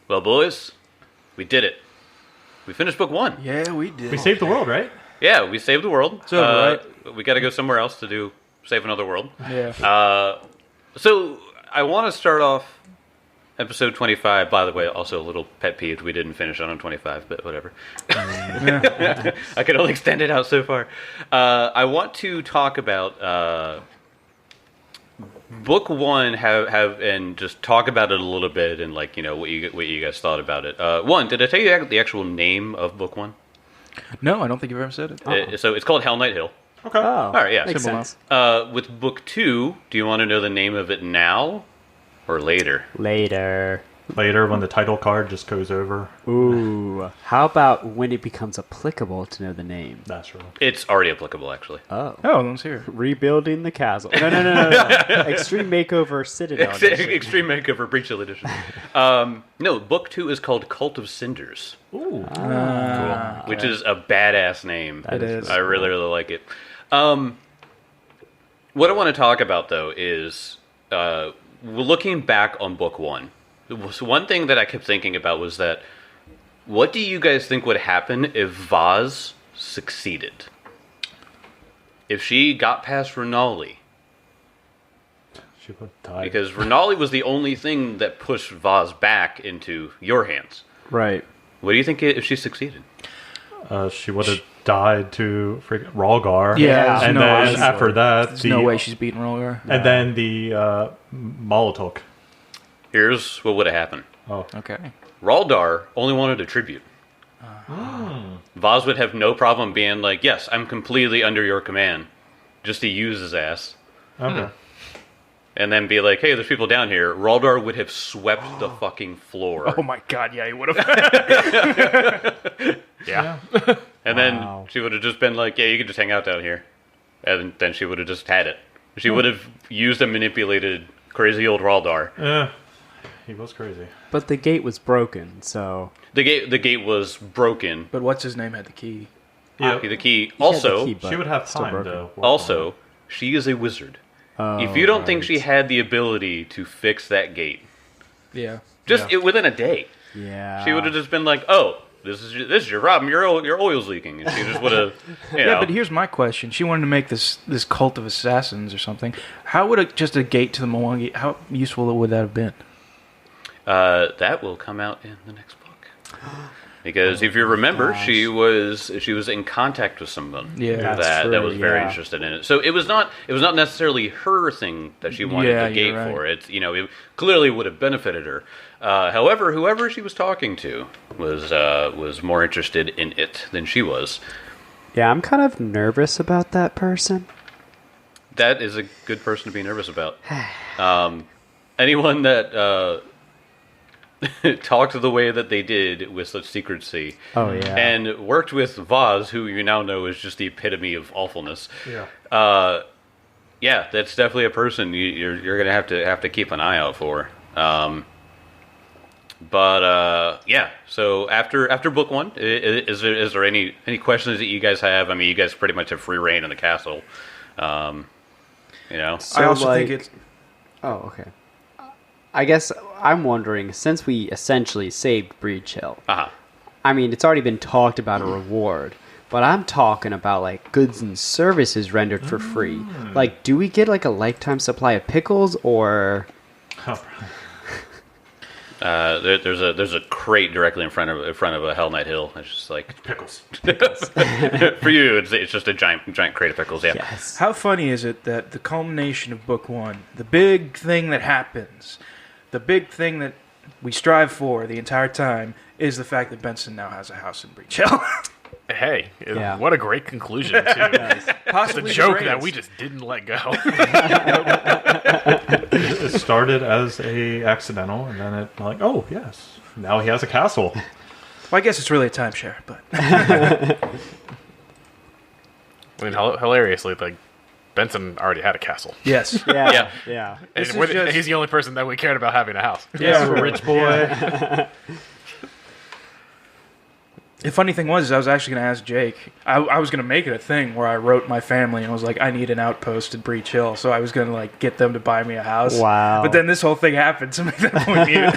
Well, boys, we did it. We finished book 1. Yeah, we did. We saved the world, right? Yeah, we saved the world. So, right. We got to go somewhere else to save another world. Yeah. So I want to start off episode 25. By the way, also a little pet peeve. We didn't finish on 25, but whatever. I could only extend it out so far. I want to talk about book 1. Have and just talk about it a little bit and what you guys thought about it. One, did I tell you the actual name of book 1? No, I don't think you've ever said it. So it's called Hell Knight Hill. Okay. Oh, All right, yeah. makes Simple sense. With book 2, do you want to know the name of it now or later? Later. Later, when the title card just goes over. Ooh. How about when it becomes applicable to know the name? That's right. It's already applicable, actually. Oh. Oh, let's hear it. Rebuilding the castle. No. Extreme Makeover Citadel Edition. Extreme Makeover Breach Hill Edition. No, book 2 is called Cult of Cinders, Ooh. which is a badass name. It is. I really, really like it. What I want to talk about, though, is looking back on book 1. One thing that I kept thinking about was that, what do you guys think would happen if Vaz succeeded? If she got past Renali? She would die. Because Renali was the only thing that pushed Vaz back into your hands. Right. What do you think if she succeeded? She would have died to freaking Rolgar. Yeah, and no then way. after that, There's no way she's beating Rolgar. And then the Molotov. Here's what would have happened. Oh, Okay. Raldar only wanted a tribute. Vaz would have no problem being like, yes, I'm completely under your command, just to use his ass. okay. And then be like, hey, there's people down here. Raldar would have swept the fucking floor. Oh my god, yeah, he would have. Yeah. And Wow. then she would have just been like, yeah, you can just hang out down here. And then she would have just had it. She would have used and manipulated crazy old Raldar. He was crazy. But the gate was broken, so... The gate was broken. But what's his name had the key. Yeah. The key. He had Also, the key, but She would have still time, broken. though. also, she is a wizard. If you don't think she had the ability to fix that gate, Yeah. within a day, Yeah. she would have just been like, "Oh, this is your problem. Your oil's leaking," and she just would have, Yeah, but here's my question. She wanted to make this cult of assassins or something. How would just a gate to the Mwangi, how useful would that have been? that will come out in the next book. Because if you remember, she was in contact with someone Yeah. That's that true, was very yeah. interested in it. So it was not necessarily her thing that she wanted Yeah, the gate you're right. for. It's it clearly would have benefited her. However, whoever she was talking to was more interested in it than she was. Yeah, I'm kind of nervous about that person. That is a good person to be nervous about. Anyone that talked the way that they did with such secrecy, Oh, yeah. and worked with Vaz, who you now know is just the epitome of awfulness. Yeah. Yeah, that's definitely a person you're gonna have to keep an eye out for. Yeah. So after book 1, is there any questions that you guys have? I mean, you guys pretty much have free reign in the castle. So, I also think it's... Oh, okay. I guess I'm wondering, since we essentially saved Breach Hill, Uh-huh. I mean, it's already been talked about a reward, but I'm talking about, like, goods and services rendered for free. Like, do we get, like, a lifetime supply of pickles, or... There's a crate directly in front of a Hell Knight Hill. It's just like Pickles. for you, it's just a giant crate of pickles. Yeah. Yes. How funny is it that the culmination of book 1, the big thing that happens, the big thing that we strive for the entire time, is the fact that Benson now has a house in Breach Hill. Hey, Yeah. what a great conclusion to Possibly the the joke greatest. that we just didn't let go. It started as a accidental, and then it like, oh yes, now he has a castle. Well, I guess it's really a timeshare, but... I mean, hilariously, like, Benson already had a castle. Yes. Yeah. Yeah. Yeah. This And is just- he's the only person that we cared about having a house. Yeah, Rich boy. The funny thing was, is I was actually going to ask Jake. I was going to make it a thing where I wrote my family and I was like, I need an outpost at Breach Hill, so I was going to like get them to buy me a house. Wow. But then this whole thing happened to make that point mute.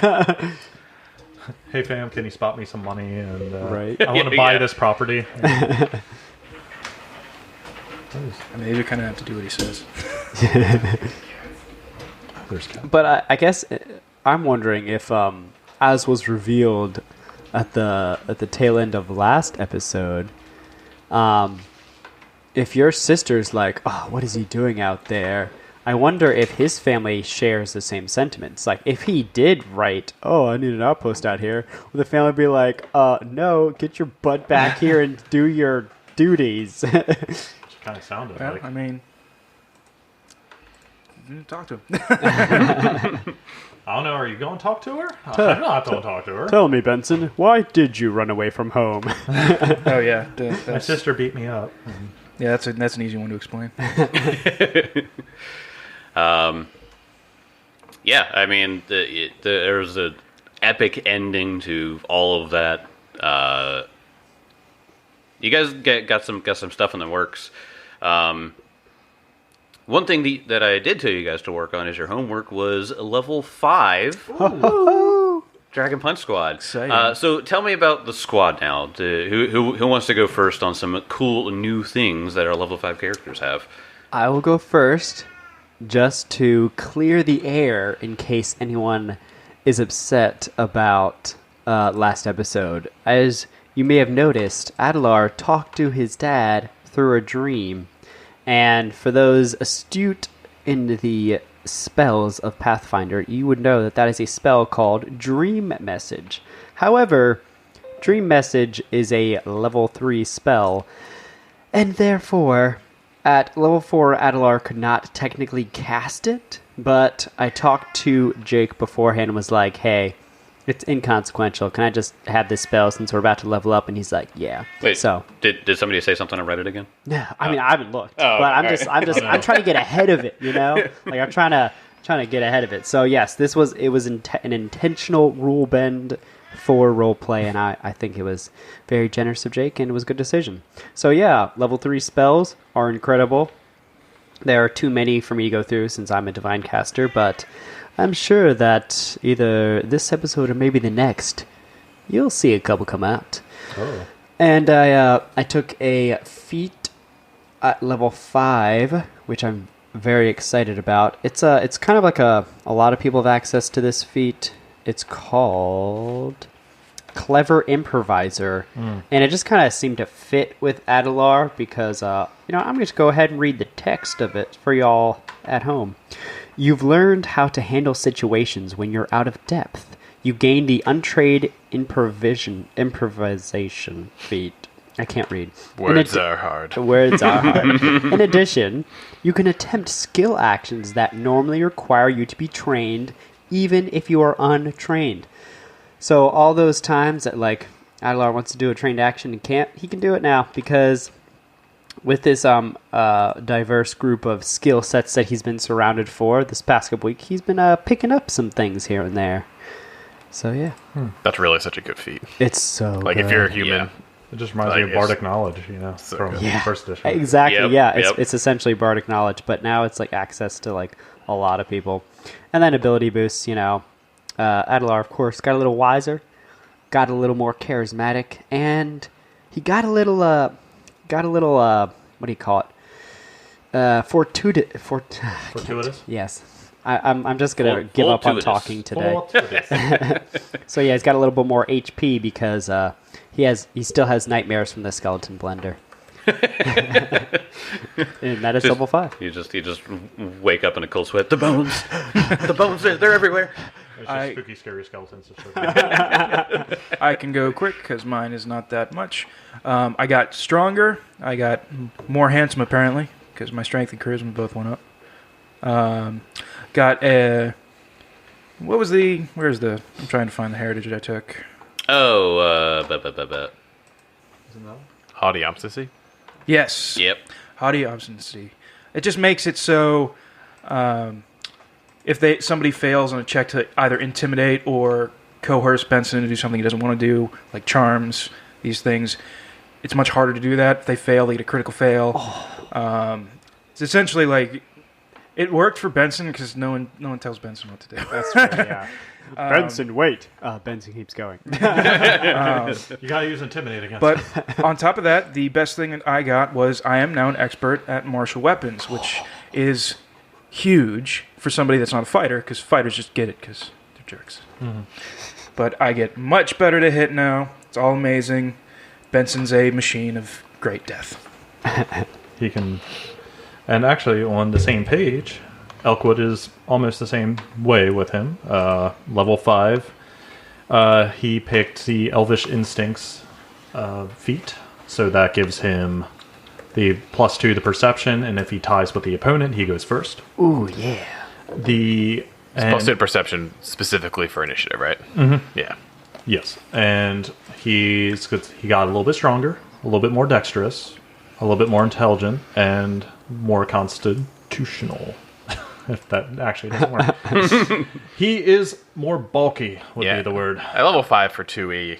Hey fam, can you spot me some money? And Right. I want to buy Yeah. this property. I mean, you kind of have to do what he says. There's Cat. But I guess I'm wondering if, as was revealed at the tail end of last episode, if your sister's like, "Oh, what is he doing out there?" I wonder if his family shares the same sentiments. Like, if he did write, "Oh, I need an outpost out here," would the family be like, "No, get your butt back here and do your duties"? Kind of sounded Well, like. I mean, talk to him. I don't know. Are you going to talk to her? I'm not going to talk to her. Tell me, Benson, why did you run away from home? Oh yeah, My sister beat me up. Yeah, that's an easy one to explain. Yeah, I mean, there's an epic ending to all of that. You guys got some stuff in the works. One thing that I did tell you guys to work on as your homework was level 5 Dragon Punch Squad. Exciting. So tell me about the squad now. Who wants to go first on some cool new things that our level 5 characters have? I will go first, just to clear the air in case anyone is upset about last episode. As you may have noticed, Adelar talked to his dad through a dream. And for those astute in the spells of Pathfinder, you would know that that is a spell called Dream Message. However, Dream Message is a level 3 spell, and therefore, at level 4, Adelar could not technically cast it, but I talked to Jake beforehand and was like, hey, it's inconsequential. Can I just have this spell since we're about to level up? And he's like, yeah. Wait, So, did somebody say something on Reddit again? no, I mean, I haven't looked, Oh, but I'm okay. just, I'm trying to get ahead of it, you know? Like, I'm trying to get ahead of it. So, yes, it was an intentional rule bend for roleplay, and I think it was very generous of Jake, and it was a good decision. So, yeah, level 3 spells are incredible. There are too many for me to go through since I'm a divine caster, but I'm sure that either this episode or maybe the next, you'll see a couple come out. Oh. And I took a feat at level 5, which I'm very excited about. It's kind of like a lot of people have access to this feat. It's called Clever Improviser, and it just kind of seemed to fit with Adelar because I'm going to go ahead and read the text of it for y'all at home. You've learned how to handle situations when you're out of depth. You gain the Untrained Improvisation feat. I can't read. Words are hard. Words are hard. In addition, you can attempt skill actions that normally require you to be trained, even if you are untrained. So all those times that like Adelar wants to do a trained action and can't, he can do it now because with this diverse group of skill sets that he's been surrounded for this past couple weeks, he's been picking up some things here and there. So yeah, That's really such a good feat. it's so Like, good. if you're a human, Yeah. It just reminds Like, me of it's- Bardic Knowledge, from Yeah, first edition. exactly. Yep, Yeah, yep. it's essentially bardic knowledge, but now it's like access to like a lot of people, and then ability boosts. Adelar, of course, got a little wiser, got a little more charismatic, and he got a little what do you call it? Fortuitous. Yes, I'm just gonna give up on Fortuitous. talking today. Fortuitous. So yeah, he's got a little bit more HP because he still has nightmares from the skeleton blender. And that is level 5. You just wake up in a cold sweat. The bones, the bones, they're everywhere. It's just I- spooky, scary skeletons. I can go quick because mine is not that much. I got stronger. I got more handsome apparently because my strength and charisma both went up. Got a. Where's the? I'm trying to find the heritage I took. Oh, haughty obstinacy. Yes. yep. Haughty obstinacy. It just makes it so if somebody fails on a check to either intimidate or coerce Benson to do something he doesn't want to do, like charms, these things, it's much harder to do that. If they fail, they get a critical fail. It's essentially like It worked for Benson because no one tells Benson what to do. That's true, yeah. Benson, wait. Benson keeps going. You gotta use intimidate against him. But on top of that, the best thing that I got was I am now an expert at martial weapons, which is huge for somebody that's not a fighter, because fighters just get it because they're jerks. Mm-hmm. But I get much better to hit now. It's all amazing. Benson's a machine of great death. He can... And actually, on the same page, Elkwood is almost the same way with him. Level 5. He picked the Elvish Instincts feat, so that gives him the +2 to perception, and if he ties with the opponent, he goes first. Ooh, yeah. The... It's +2 to perception specifically for initiative, right? Mhm. Yeah. Yes, and he got a little bit stronger, a little bit more dexterous, a little bit more intelligent, and more constitutional. If that actually doesn't work. He is more bulky, would be the word. At level 5 for 2E,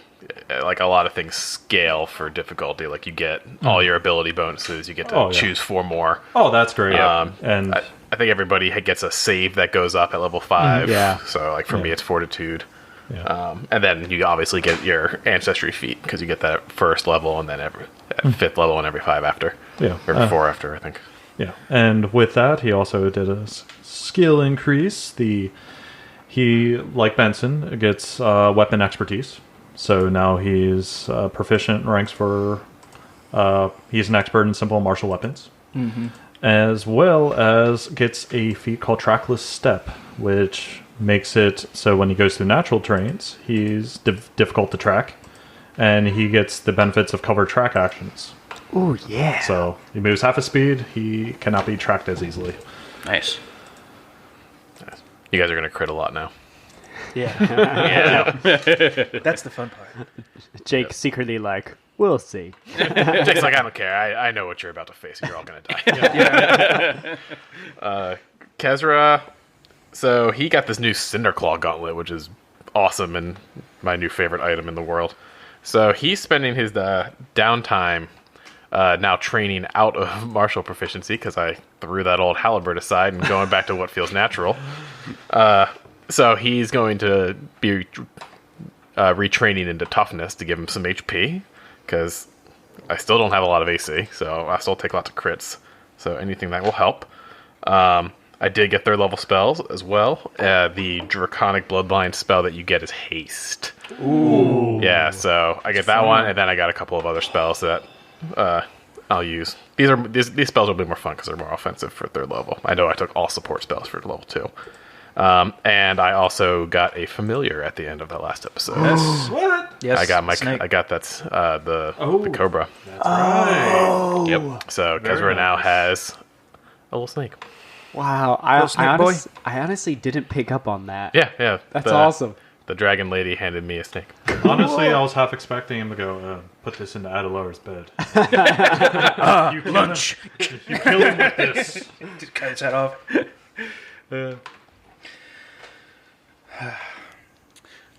like a lot of things scale for difficulty. Like you get all your ability bonuses, you get to choose 4 more. Oh, that's great. And I think everybody gets a save that goes up at level 5. Yeah. So like for me, it's Fortitude. Yeah. And then you obviously get your Ancestry feat because you get that at first level and then at 5th level and every 5 after. Yeah. Or 4 after, I think. Yeah, and with that, he also did a skill increase. He, like Benson, gets weapon expertise. So now he's proficient in ranks for... he's an expert in simple martial weapons. Mm-hmm. As well as gets a feat called Trackless Step, which makes it so when he goes through natural terrains, he's difficult to track. And he gets the benefits of cover track actions. Ooh, yeah. So he moves half his speed. He cannot be tracked as easily. Nice. You guys are going to crit a lot now. Yeah. Yeah. That's the fun part. Jake secretly like, we'll see. Jake's like, I don't care. I know what you're about to face. You're all going to die. Kezra, so he got this new Cinderclaw gauntlet, which is awesome and my new favorite item in the world. So he's spending his downtime now training out of martial proficiency because I threw that old halberd aside and going back to what feels natural. So he's going to be retraining into toughness to give him some HP because I still don't have a lot of AC, so I still take lots of crits. So anything that will help. I did get 3rd level spells as well. The Draconic Bloodline spell that you get is Haste. Ooh. Yeah, so I get that one, and then I got a couple of other spells that I'll use. These spells will be more fun because they're more offensive for 3rd level. I know I took all support spells for level 2. And I also got a familiar at the end of that last episode. What? Yes. I got snake. the cobra. That's right. Yep. So Very Kezra now nice. has a little snake. Wow. I honestly didn't pick up on that. Yeah. That's awesome. The dragon lady handed me a snake. Honestly, I was half expecting him to go, put this into Adelor's bed. You kill Lunch. him- You kill him with this. Just cut his head off.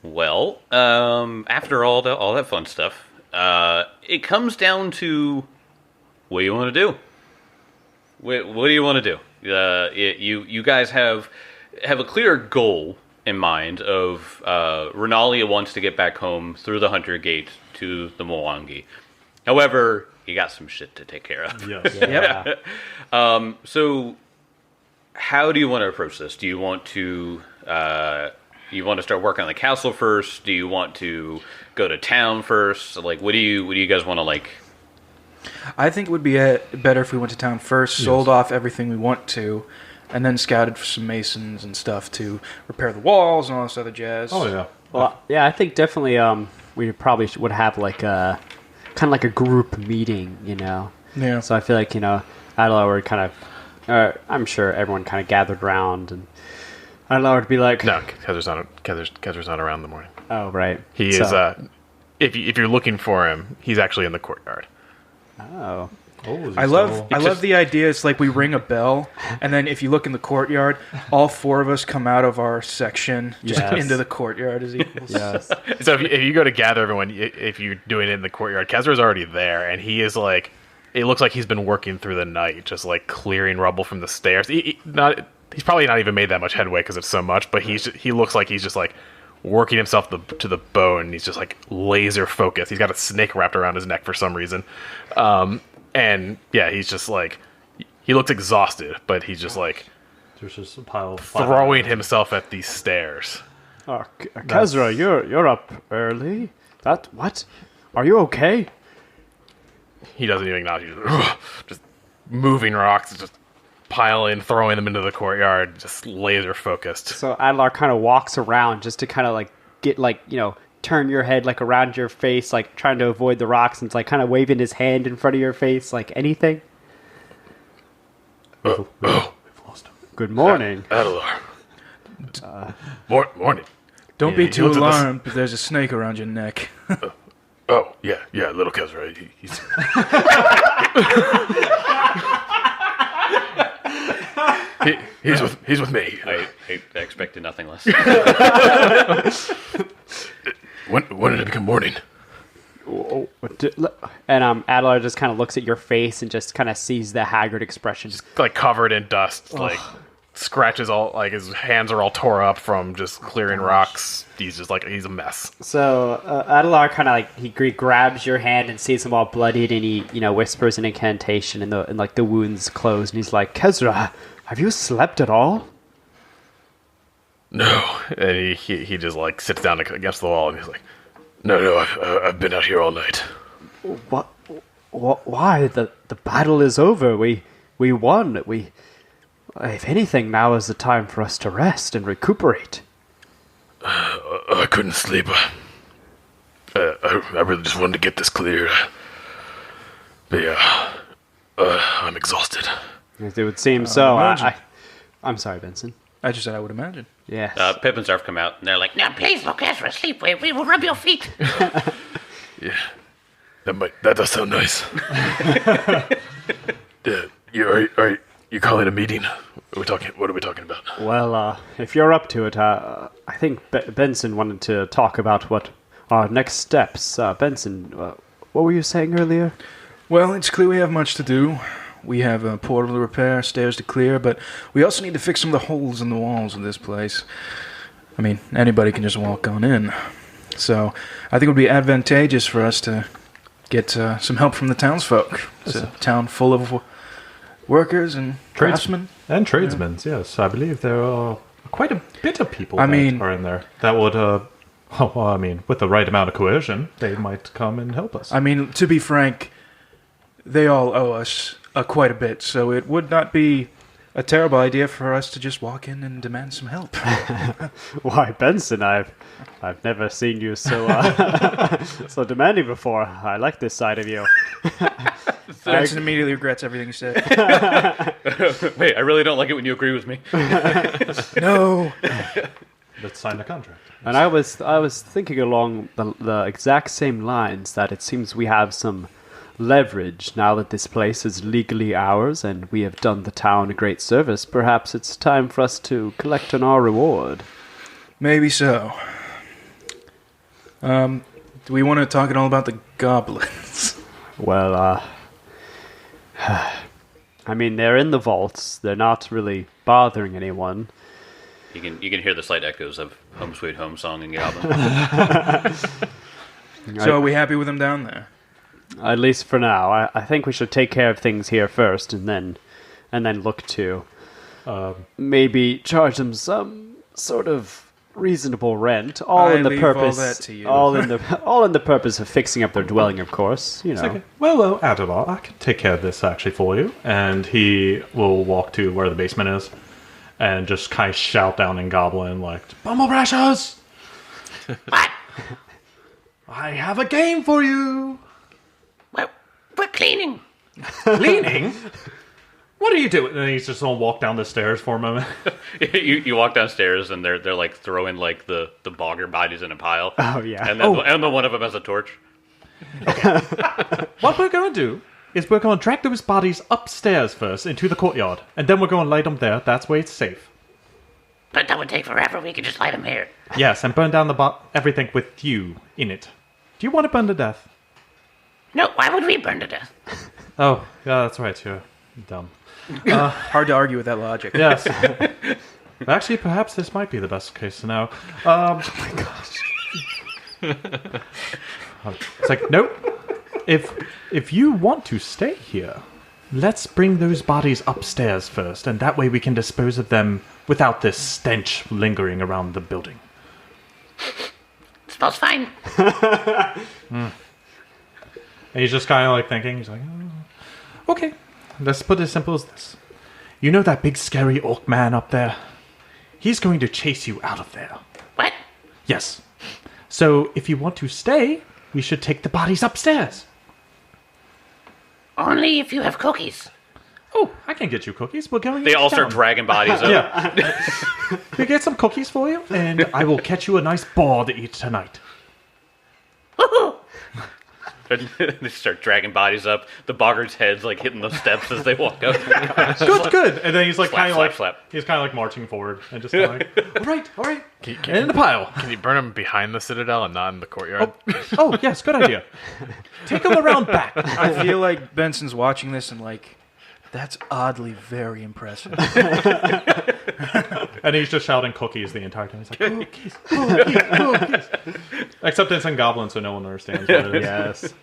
Well, after all that fun stuff, it comes down to what do you want to do? What do you want to do? You guys have a clear goal in mind of Renalia wants to get back home through the Hunter Gate to the Mwangi. However, you got some shit to take care of. Yes. Yeah. So, how do you want to approach this? Do you want to start working on the castle first? Do you want to go to town first? Like, what do you guys want to like? I think it would be better if we went to town first, sold off everything we want to, and then scouted for some masons and stuff to repair the walls and all this other jazz. Oh, yeah. Well, yeah, I think definitely we probably would have like a kind of like a group meeting, you know. Yeah. So I feel like, you know, Adela would kind of, I'm sure everyone kind of gathered around, and Adela would be like, No, Kezra's not around in the morning. oh, right. He is. If you're looking for him, he's actually in the courtyard. Oh. Oh, is he I still- love the idea. It's like we ring a bell, and then if you look in the courtyard, all 4 of us come out of our section just Yes. into the courtyard as equals. Yes. So if you go to gather everyone, if you're doing it in the courtyard, Kezra's already there, and he is like it looks like he's been working through the night, just like clearing rubble from the stairs. He's probably not even made that much headway because it's so much, but he looks like he's just like working himself to the bone. He's just like laser focused. He's got a snake wrapped around his neck for some reason. And yeah, he's just like, he looks exhausted, but he's just like There's just a pile of throwing himself at these stairs. Kezra, you're up early. What? Are you okay? He doesn't even acknowledge you. Just moving rocks, just piling, throwing them into the courtyard, just laser focused. So Adlar kind of walks around just to kind of like get like, turn your head like around your face, like trying to avoid the rocks, and it's like kind of waving his hand in front of your face, like anything. We've lost him. Good morning. Adelar. Morning. Don't Yeah, be he too looks at this- alarmed, but there's a snake around your neck. Oh, yeah, little Kezra. He's... he's with me. I expected nothing less. When did it become morning? And Adler just kind of looks at your face and just kind of sees the haggard expression. Like covered in dust, like scratches all, like his hands are all tore up from just clearing rocks. He's just like, he's a mess. So Adler kind of like he grabs your hand and sees him all bloodied, and he whispers an incantation, and like the wounds close, and he's like, Kezra, have you slept at all? No, and he just like sits down against the wall and he's like, no, I've been out here all night. What? Why? The battle is over. We won. If anything, now is the time for us to rest and recuperate. I couldn't sleep. I really just wanted to get this cleared. But yeah, I'm exhausted. It would seem so. imagine. I'm sorry, Benson. I just said I would imagine. Yes. Pip and Zarf come out, and they're like, "Now, please, look, Ezra, sleep. We will rub your feet." Yeah, that does sound nice. You calling a meeting? What are we talking about? Well, if you're up to it, I think Benson wanted to talk about what our next steps. Benson, what were you saying earlier? Well, it's clear we have much to do. We have a portal to repair, stairs to clear, but we also need to fix some of the holes in the walls of this place. I mean, anybody can just walk on in. So, I think it would be advantageous for us to get some help from the townsfolk. It's a town full of workers and craftsmen. And tradesmen, yes. I believe there are quite a bit of people I that mean- are in there. That would, with the right amount of coercion, they might come and help us. I mean, to be frank, they all owe us quite a bit, so it would not be a terrible idea for us to just walk in and demand some help. Why, Benson, I've never seen you so so demanding before. I like this side of you. Benson immediately regrets everything he said. Wait, I really don't like it when you agree with me. No! Let's sign the contract. And I was thinking along the exact same lines that it seems we have some leverage now that this place is legally ours and we have done the town a great service. Perhaps it's time for us to collect on our reward. Maybe so. Do we want to talk at all about the goblins? Well, I mean, they're in the vaults. They're not really bothering anyone. You can hear the slight echoes of "Home Sweet Home" song in Goblin. So are we happy with them down there? At least for now. I think we should take care of things here first, and then look to maybe charge them some sort of reasonable rent. All I in the leave all purpose. that to you. All in the purpose of fixing up their dwelling, of course. You know. Okay. Well, Adela, I can take care of this actually for you. And he will walk to where the basement is and just kind of shout down in Goblin, like, Bumble Brashers! What? I have a game for you! We're cleaning. Cleaning? What are you doing? And he's just gonna walk down the stairs for a moment. you walk downstairs and they're like throwing like the bogger bodies in a pile. Oh yeah. And then and the one of them has a torch. What we're going to do is we're going to drag those bodies upstairs first into the courtyard, and then we're going to light them there. That's where it's safe. But that would take forever. We could just light them here. Yes, and burn down everything with you in it. Do you want to burn to death? No, why would we burn to death? Oh, yeah, that's right. You're dumb. Hard to argue with that logic. Yes. Actually, perhaps this might be the best case scenario. Oh my gosh. It's like, nope. If you want to stay here, let's bring those bodies upstairs first, and that way we can dispose of them without this stench lingering around the building. Smells fine. And he's just kind of like thinking. He's like, oh. Okay, let's put it as simple as this. You know that big scary orc man up there? He's going to chase you out of there. What? Yes. So if you want to stay, we should take the bodies upstairs. Only if you have cookies. Oh, I can get you cookies. We're going. They all start down. dragging bodies up. Yeah. We get some cookies for you, and I will catch you a nice boar to eat tonight. Woohoo! They start dragging bodies up. The boggart's head's like hitting the steps as they walk up. Good. And then he's like Slap, kind of slap, like slap. he's kind of like marching forward and just kind of like, all right, and in the pile. Can you burn them behind the citadel and not in the courtyard? Oh yes, good idea. Take them around back. I feel like Benson's watching this and like, that's oddly very impressive. And he's just shouting cookies the entire time. He's like, cookies. Except it's in Goblin, so no one understands what it is. Yes.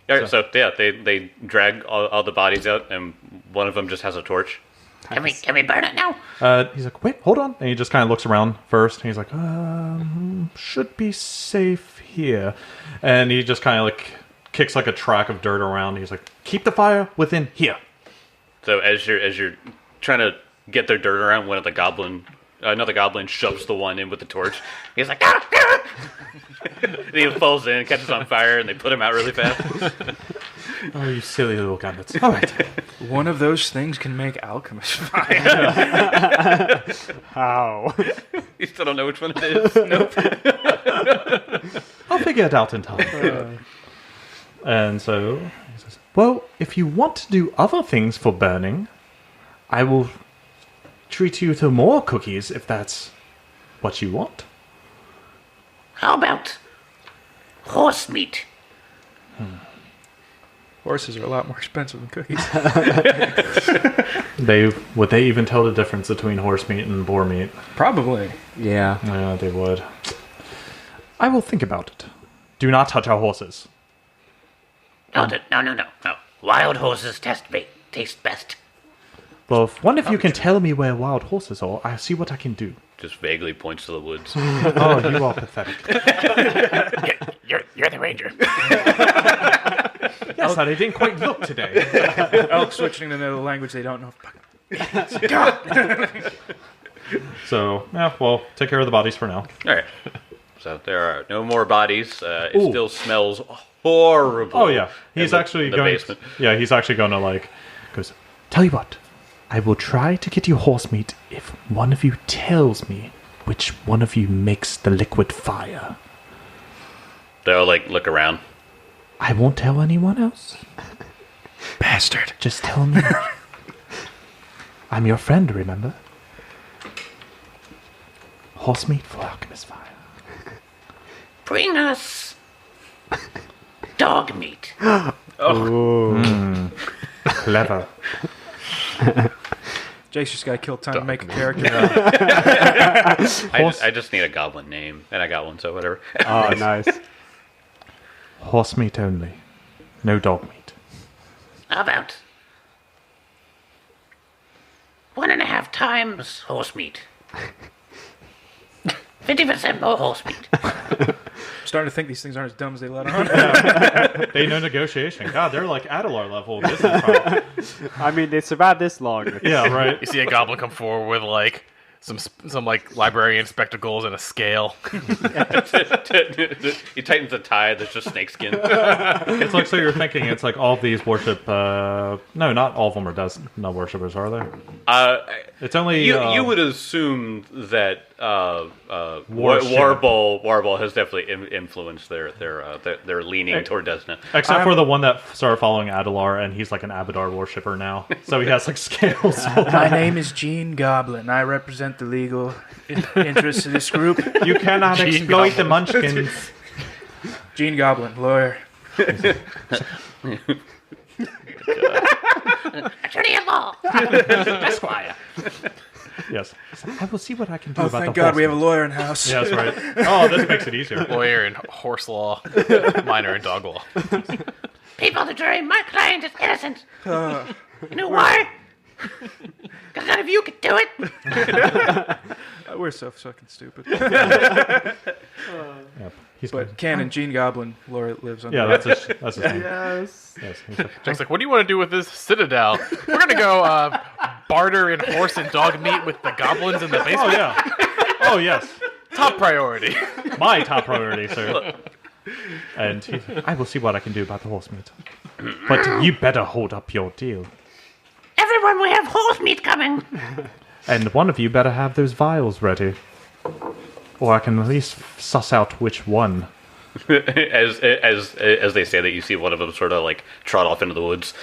All right, so yeah, they drag all the bodies out, and one of them just has a torch. Can we burn it now? He's like, wait, hold on. And he just kind of looks around first. And he's like, should be safe here. And he just kind of like kicks like a track of dirt around. He's like, keep the fire within here. So as you're trying to get their dirt around, another goblin shoves the one in with the torch. He's like, ah! Ah! And he falls in, catches on fire, and they put him out really fast. Oh, you silly little gambits. All right. One of those things can make alchemist fire. How? You still don't know which one it is. Nope. I'll figure it out in time. And so he says, well, if you want to do other things for burning, I will treat you to more cookies if that's what you want. How about horse meat? Horses are a lot more expensive than cookies. Would they even tell the difference between horse meat and boar meat? Probably. Yeah. Yeah, they would. I will think about it. Do not touch our horses. No. Wild horses taste best. Well, if one of you can tell me where wild horses are, I'll see what I can do. Just vaguely points to the woods. Oh, you are pathetic. You're the ranger. Yes, I didn't quite look today. Elk switching to another language they don't know. So, yeah, well, take care of the bodies for now. All right. So there are no more bodies. It Ooh. still smells horrible. Oh, yeah. He's in actually the going... basement. Yeah, he's actually going to, like... Goes, tell you what. I will try to get you horse meat if one of you tells me which one of you makes the liquid fire. They'll like look around. I won't tell anyone else. Bastard. Just tell me. I'm your friend, remember? Horse meat for alchemist fire. Bring us dog meat. Clever. Jake's just got to kill time to make a character. I just need a goblin name, and I got one, so whatever. Oh, nice. Horse meat only. No dog meat. How about 1.5 times horse meat? 50% more horse meat. Starting to think these things aren't as dumb as they let on. They know negotiation. God, they're like Adelar level business partner. I mean, they survived this long. Yeah, right. You see a goblin come forward with like some like librarian spectacles and a scale. He tightens the tie. There's just snakeskin. It's like, so you're thinking it's like all of these worship... no, not all of them are no worshippers, are there? It's only... You would assume that Worship. Warble has definitely influenced their leaning toward Desna. Except for the one that started following Adelar, and he's like an Abadar worshipper now. So he has like scales. My name is Gene Goblin. I represent the legal interests of this group. You cannot Gene exploit Goblin. the munchkins. Gene Goblin, lawyer. Attorney at law. Esquire. Yes. I will see what I can do Oh, about thank the God we have a horsemeat. lawyer in house. Yeah, that's right. Oh, this makes it easier. Lawyer in horse law, minor in dog law. People of the jury, my client is innocent. You know why? Because none of you could do it. We're so fucking stupid. Yep. He's But Canon, Gene Goblin, Laura lives on. yeah, that's his name. Yes. Yes. he's like, Jack's like, what do you want to do with this citadel? We're going to go barter in horse and dog meat with the goblins in the basement. oh, yeah. Oh, yes. Top priority. My top priority, sir. And I will see what I can do about the horse meat. But you better hold up your deal. Everyone, we have horse meat coming. And one of you better have those vials ready. Or I can at least suss out which one. As they say that, you see one of them sort of like trot off into the woods.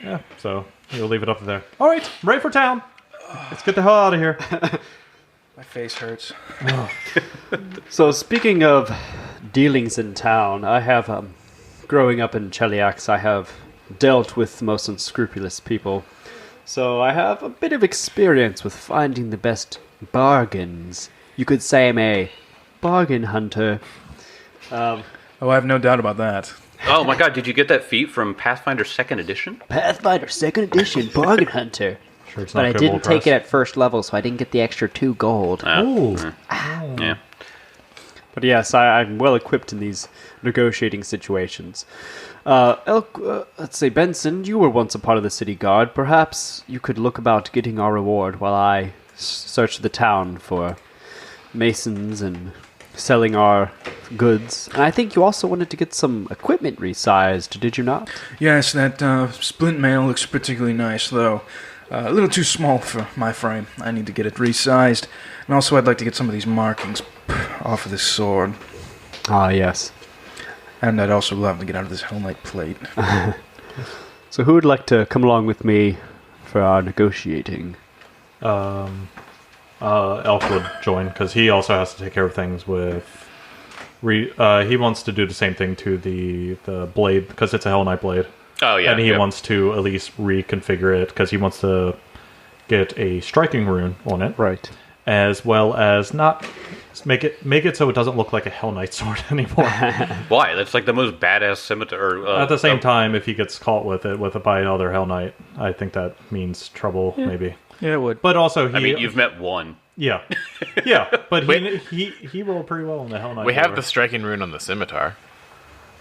Yeah, so you'll leave it up there. All right, ready for town. Let's get the hell out of here. My face hurts. So speaking of dealings in town, I have, growing up in Cheliax, I have dealt with the most unscrupulous people. So I have a bit of experience with finding the best bargains. You could say I'm a bargain hunter. Oh, I have no doubt about that. Oh my God! Did you get that feat from Pathfinder 2nd Edition? Pathfinder 2nd Edition bargain hunter. Sure, it's But not I good didn't old take press. it at first level, so I didn't get the extra 2 gold. Ooh. Yeah. But yes, I'm well equipped in these negotiating situations. Let's say, Benson, you were once a part of the city guard. Perhaps you could look about getting our reward while I search the town for masons and selling our goods. And I think you also wanted to get some equipment resized, did you not? Yes, that splint mail looks particularly nice, though. A little too small for my frame. I need to get it resized. And also, I'd like to get some of these markings off of this sword. Ah, yes. And I'd also love to get out of this Hell Knight plate. So who would like to come along with me for our negotiating? Elk would join because he also has to take care of things with. He wants to do the same thing to the blade because it's a Hell Knight blade. Oh yeah. And he yeah. wants to at least reconfigure it because he wants to get a striking rune on it, Right. as well as not make it so it doesn't look like a Hell Knight sword anymore. Why? That's like the most badass scimitar. At the same time, if he gets caught with it by another Hell Knight, I think that means trouble, maybe. Yeah, it would. But also, he, I mean, you've met one. yeah, but he rolled pretty well on the Hell Knight. We have roller. the striking rune on the scimitar.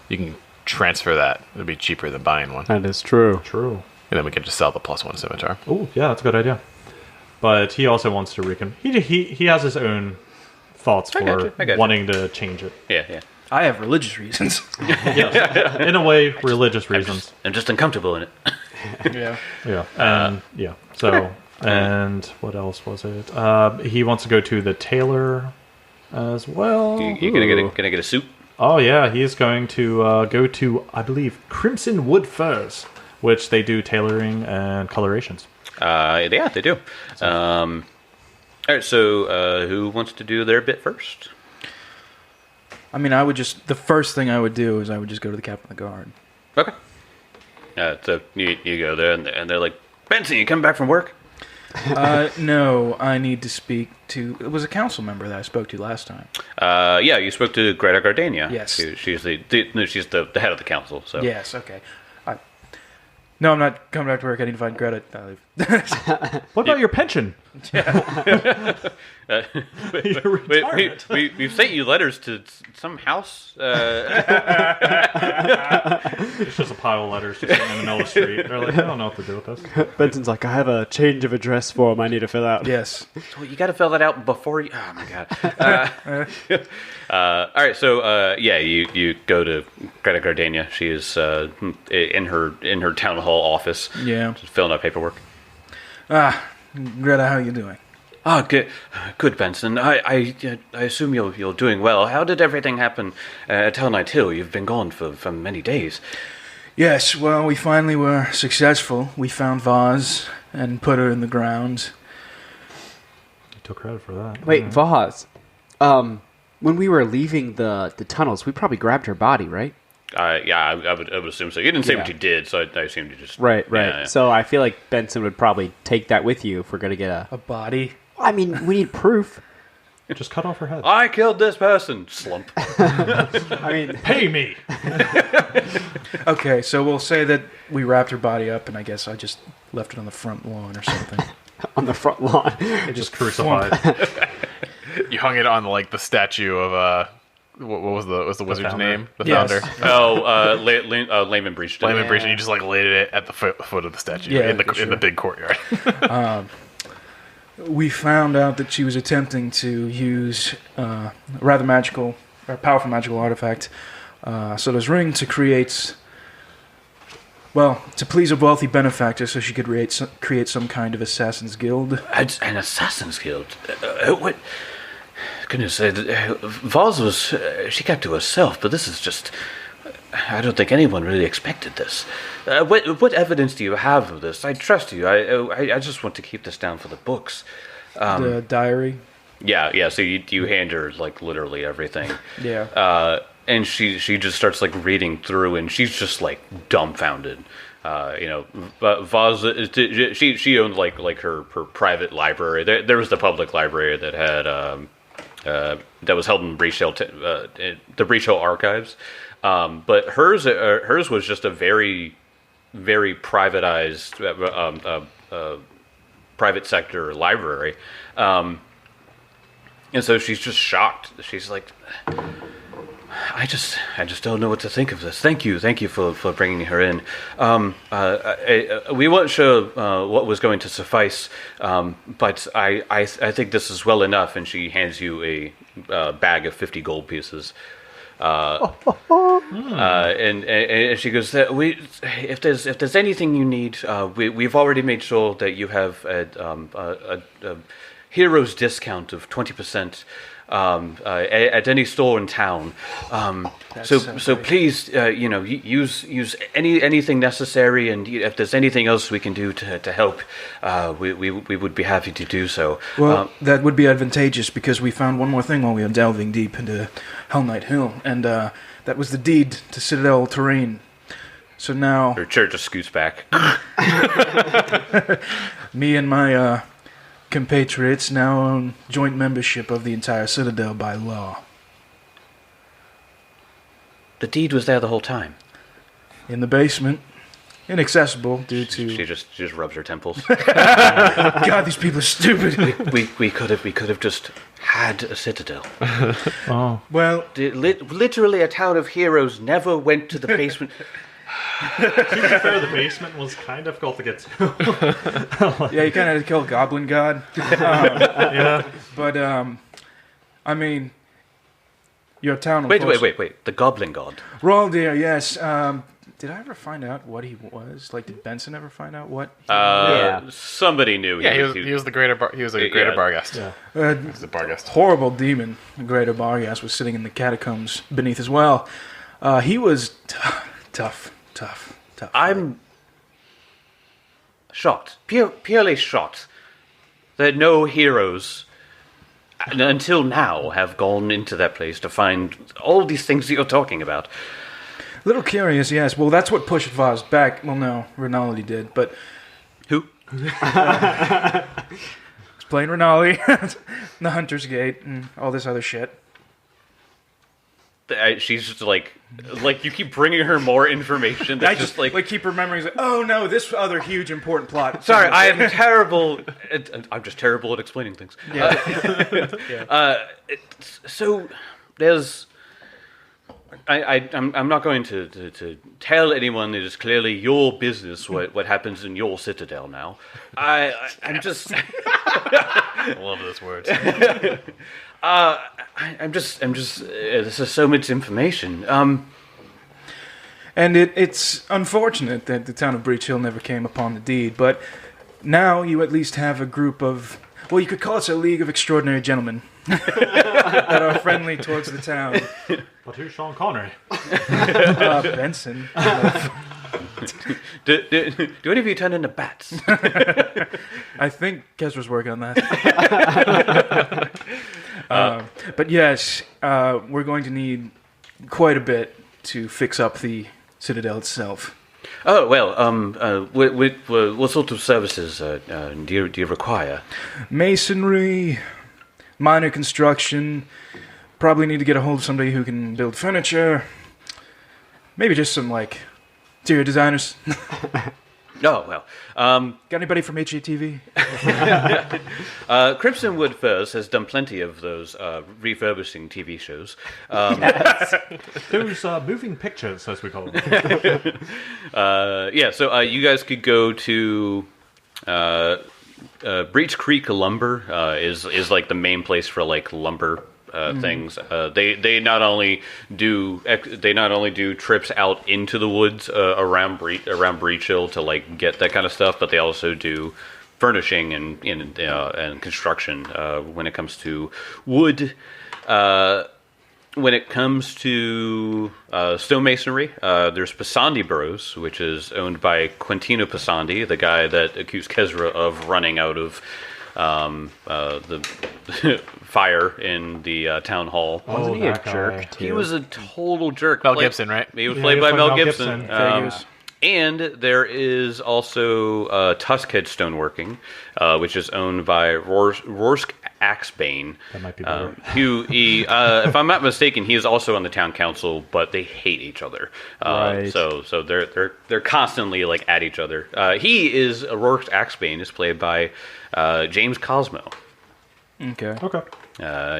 You can transfer that. It'll be cheaper than buying one. That is true. True. And then we can just sell the +1 scimitar. Oh, yeah, that's a good idea. But he also wants to he has his own thoughts I got for you, I got you. wanting to change it. Yeah, yeah. I have religious reasons. Yes. In a way, religious reasons. I'm just uncomfortable in it. Yeah. Yeah. And yeah. So and what else was it? He wants to go to the tailor as well. You gonna get a suit? Oh yeah, he's going to go to, I believe, Crimson Wood Furs, which they do tailoring and colorations. Yeah, they do. All right, so who wants to do their bit first? I mean, the first thing I would do is I would just go to the captain of the guard. Okay. So you go there, and they're like, Benson, you coming back from work? No, I need to speak to... It was a council member that I spoke to last time. Yeah, you spoke to Greta Gardenia. Yes. She's the head of the council. So Yes, okay. No, I'm not coming back to work. I need to find Greta. I leave. What about your pension? we've sent you letters to some house. It's just a pile of letters just sitting in the middle of the street. They're like, I don't know what to do with this. Benson's like, I have a change of address form I need to fill out. Yes. Well, you got to fill that out before you. Oh my god. All right, so yeah, you go to Greta Gardenia. She is in her town hall office. Yeah. Just filling out paperwork. Greta, how you doing? Ah, good, Benson. I assume you're doing well. How did everything happen at Hell Knight Hill? You've been gone for many days. Yes, well, we finally were successful. We found Vaz and put her in the ground. You took credit for that. Wait, Vaz. When we were leaving the tunnels, we probably grabbed her body, right? I would assume so. You didn't say Yeah. what you did, so I assumed you just Right. Yeah. So I feel like Benson would probably take that with you if we're gonna get A body. I mean, we need proof. Just cut off her head. I killed this person. Slump. I mean, Pay me. Okay, so we'll say that we wrapped her body up, and I guess I just left it on the front lawn or something. on the front lawn. Just crucified. You hung it on like the statue of what was the wizard's founder. name? The Yes. founder. Layman breached it. Layman Breach, and you just like laid it at the foot of the statue Yeah, in the for sure. big courtyard. We found out that she was attempting to use a rather magical, or powerful magical artifact, Soda's ring, to create, well, to please a wealthy benefactor so she could create some kind of assassin's guild. An assassin's guild. What? Goodness, Vaz was. She kept to herself, but this is just. I don't think anyone really expected this. What evidence do you have of this? I trust you. I just want to keep this down for the books. The diary. Yeah. So you hand her like literally everything. Yeah. And she just starts like reading through, and she's just like dumbfounded. Vaz, she owned like her private library. There was the public library that had that was held in Breach Hill, the Breach Hill archives. But hers was just a very, very privatized, private sector library, and so she's just shocked. She's like, I just don't know what to think of this. Thank you for bringing her in. We weren't sure what was going to suffice, but I think this is well enough. And she hands you a bag of 50 gold pieces. And she goes, if there's anything you need, we've already made sure that you have a hero's discount of 20%. At any store in town, so please, use anything necessary, and if there's anything else we can do to help, we would be happy to do so. Well, that would be advantageous because we found one more thing while we were delving deep into Hell Knight Hill, and that was the deed to Citadel terrain. So now, Her chair just scoots back. me and my compatriots now own joint membership of the entire Citadel by law. The deed was there the whole time. In the basement, inaccessible due to. She just rubs her temples. God, these people are stupid. we could have just had a citadel. Oh. Well, Literally, a town of heroes never went to the basement. To be fair, the basement was kind of difficult to get to. yeah, you kind of had to kill Goblin God. Yeah. But, I mean, your town... Wait. The Goblin God. Rawldeer, yes. Did I ever find out what he was? Like, did Benson ever find out what? Yeah. Somebody knew. Yeah, he was the greater he was a greater Yeah. Barghest. Yeah. He was a Barghest. Horrible demon, Greater Barghast, was sitting in the catacombs beneath as well. He was tough. I'm shocked, purely shocked, that no heroes until now have gone into that place to find all these things that you're talking about. Little curious, yes. Well, that's what pushed Vaz back. Well, no, Rinaldi did, but Who? it's playing Rinaldi, the Hunter's Gate, and all this other shit. She's just like you keep bringing her more information. That's just like keep remembering. Like, oh no, this other huge important plot. sorry, I am terrible. I'm just terrible at explaining things. Yeah. So there's. I'm not going to tell anyone. It is clearly your business what happens in your citadel now. I'm just. I love those words. I'm just. This is so much information. And it's unfortunate that the town of Breach Hill never came upon the deed, but now you at least have a group of, well, you could call it a league of extraordinary gentlemen that are friendly towards the town. But who's Sean Connery? Benson. Do any of you turn into bats? I think Kezra's working on that. But yes, we're going to need quite a bit to fix up the citadel itself. Oh well. What sort of services do you require? Masonry, minor construction. Probably need to get a hold of somebody who can build furniture. Maybe just some, interior designers. Oh well. Got anybody from HGTV? Crimson Wood Furs has done plenty of those refurbishing TV shows. Those moving pictures, as we call them. So you guys could go to Breach Creek Lumber is like the main place for lumber things. They not only do trips out into the woods around Breach Hill to get that kind of stuff, but they also do furnishing and construction when it comes to wood. When it comes to stonemasonry, there's Passandi Bros, which is owned by Quintino Passandi, the guy that accused Kezra of running out of the fire in the town hall. Wasn't he a jerk, too? He was a total jerk. Mel Gibson, right? He was played by Mel Gibson. Figures. And there is also Tuskhead Stoneworking, which is owned by Rorsk Axebane. That might be better. If I'm not mistaken, he is also on the town council, but they hate each other. Right. So they're constantly at each other. Rorsk Axebane is played by James Cosmo. Okay. Okay.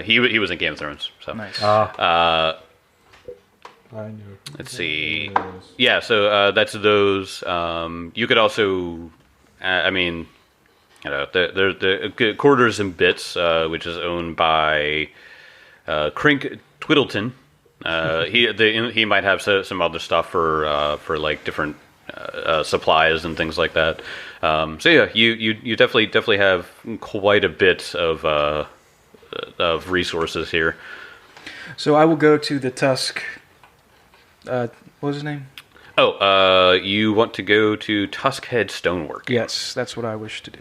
He was in Game of Thrones. So. Nice. I knew. Let's see. Yeah, so that's those. You could also, the Quarters and Bits, which is owned by Crink Twiddleton. He might have some other stuff for different supplies and things like that. You definitely have quite a bit of resources here. So I will go to the Tusk. What was his name? You want to go to Tuskhead Stonework? Yes, that's what I wish to do.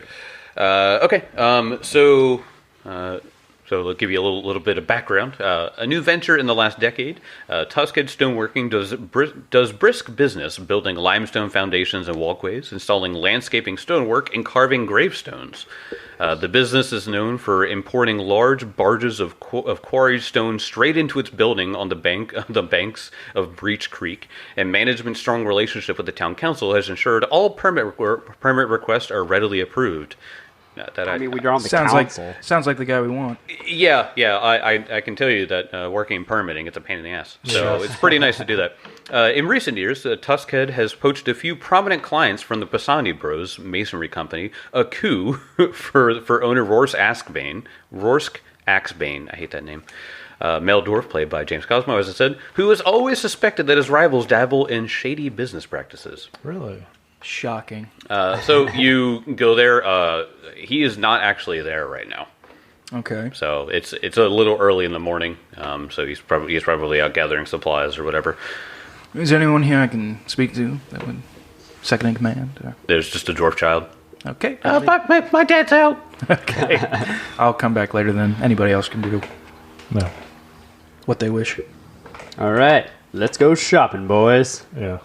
Okay. So I'll give you a little bit of background. A new venture in the last decade, Tuskhead Stoneworking does brisk business building limestone foundations and walkways, installing landscaping stonework, and carving gravestones. The business is known for importing large barges of quarried stone straight into its building on the banks of Breach Creek, and management's strong relationship with the town council has ensured all permit requests are readily approved. We're on the council. Sounds like the guy we want. Yeah. I can tell you that working in permitting, it's a pain in the ass. So it's pretty nice to do that. In recent years, Tuskhead has poached a few prominent clients from the Passandi Bros masonry company, a coup for owner Rorsk Axebane. I hate that name. Mel Dorf, played by James Cosmo, as I said, who has always suspected that his rivals dabble in shady business practices. Really? Shocking. So you go there. He is not actually there right now. Okay. So it's a little early in the morning. So he's probably out gathering supplies or whatever. Is there anyone here I can speak to that would second in command? Or? There's just a dwarf child. Okay. My dad's out. Okay. I'll come back later then. Anybody else can do No. what they wish. All right, let's go shopping, boys. Yeah.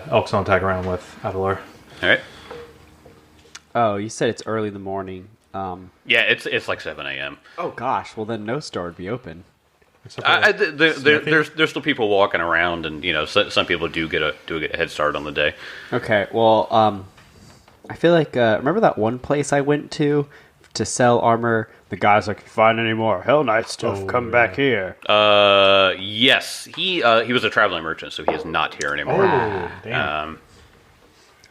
Elk's on tag around with Adelar. All right. Oh, you said it's early in the morning. Yeah, it's like 7 a.m. Oh gosh, well then no store would be open. There's still people walking around, and some people do get a head start on the day. Okay, well, I feel like remember that one place I went to sell armor? The guy's like, if you find any more Hell Knight stuff, come back here. Yes, he was a traveling merchant, so he is not here anymore. Oh, damn.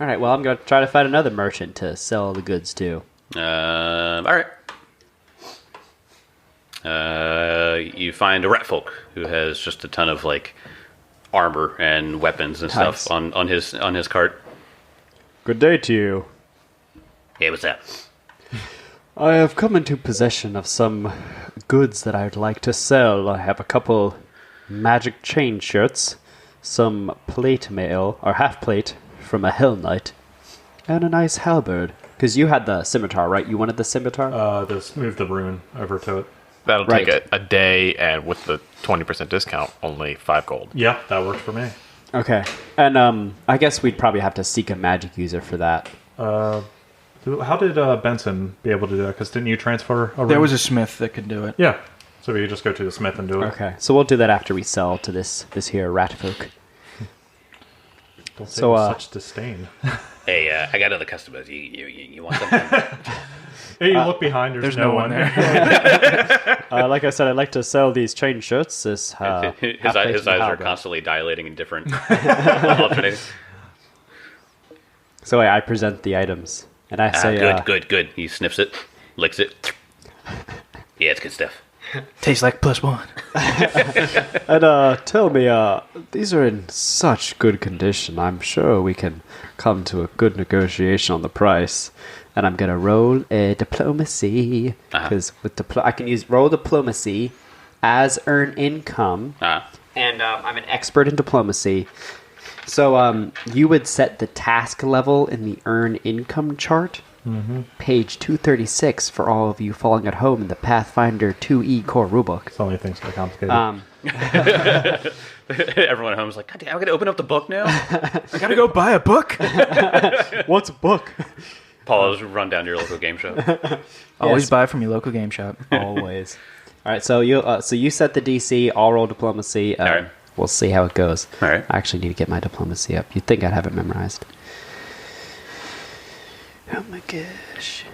All right, well, I'm going to try to find another merchant to sell the goods to. All right. You find a rat folk who has just a ton of armor and weapons and stuff on his cart. Good day to you. Hey, what's up? I have come into possession of some goods that I would like to sell. I have a couple magic chain shirts, some plate mail, or half plate, from a Hell Knight, and a nice halberd. Because you had the scimitar, right? You wanted the scimitar? Just move the rune over to it. That'll Right. take a day, and with the 20% discount, only 5 gold. Yeah, that worked for me. Okay. And I guess we'd probably have to seek a magic user for that. How did Benson be able to do that? Because didn't you transfer a There ring? was a smith that could do it. Yeah. So we just go to the smith and do it. Okay. So we'll do that after we sell to this here rat folk. Don't say So, with such disdain. Hey, I got other customers. You want something? Hey, you look behind. There's no one there. Like I said, I'd like to sell these chain shirts. This His eyes are constantly dilating in different alternating. So I present the items, and I say, Good. He sniffs it, licks it. Yeah, it's good stuff. Tastes like +1. And tell me, these are in such good condition. I'm sure we can come to a good negotiation on the price. And I'm gonna roll a diplomacy because with I can use roll diplomacy as earn income, and I'm an expert in diplomacy. So you would set the task level in the earn income chart. Page 236 for all of you following at home in the Pathfinder 2E core rulebook. It's only things that complicated. Everyone at home is like, God damn, I'm gonna open up the book now. I gotta go buy a book. What's a book? Paul's run down to your local game shop. Always Yes. buy from your local game shop. Always. All right, so you set the DC. I'll roll diplomacy. All right. We'll see how it goes. All right. I actually need to get my diplomacy up. You'd think I'd have it memorized. Oh my gosh.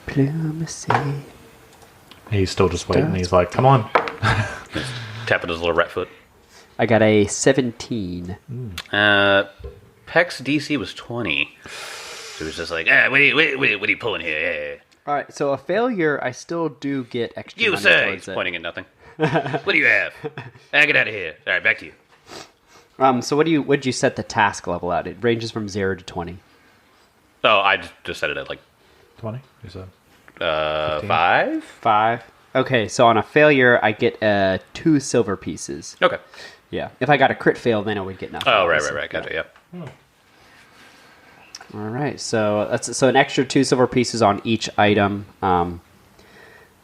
Diplomacy. He's still just waiting. He's like, come on. Tapping his little rat foot. I got a 17. Peck's DC was 20. So he was just like, what are you pulling here? Yeah. All right, so a failure, I still do get extra You money say. towards He's it. pointing at nothing. What do you have? Get out of here. All right, back to you. So what'd you set the task level at? It ranges from 0 to 20. Oh, I just set it at like 20? You said. 5? 5. Okay, so on a failure, I get 2 silver pieces. Okay. Yeah. If I got a crit fail, then I would get nothing. Oh, right. obviously. Gotcha, yeah. All right, so that's an extra 2 silver pieces on each item. I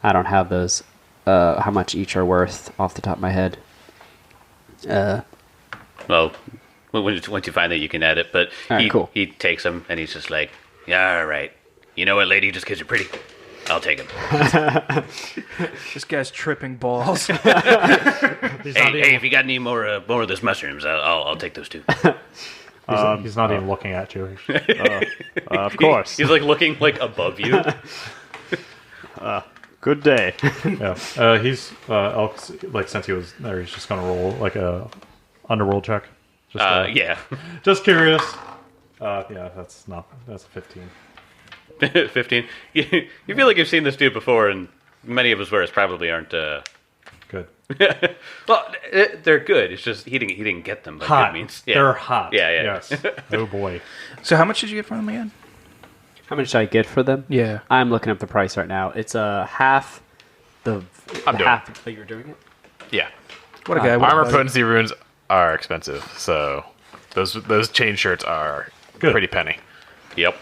don't have those. How much each are worth off the top of my head? Well, once you find that, you can add it. But All right, cool. he takes them, and he's just like, yeah, all right. You know what, lady? Just because you're pretty, I'll take them. This guy's tripping balls. He's not Hey, if you got any more of those mushrooms, I'll take those too. he's not even looking at you. Of course. He's like looking like above you. Good day. Yeah. He's Elk's, like, since he was there, he's just gonna roll like a underworld check. Just, Yeah. Just curious. Yeah, that's a 15. 15. You feel like you've seen this dude before, and many of his wares probably aren't. Good. Well, they're good. It's just he didn't get them. By Hot. Good means. Yeah. They're hot. Yeah. Yes. Oh boy. So how much did you get from them again? How much did I get for them? Yeah. I'm looking up the price right now. It's half the I'm doing half. Oh, you're doing it? Yeah. What a guy. What a Armor buddy. potency runes are expensive, so those chain shirts are Good. pretty penny. Yep.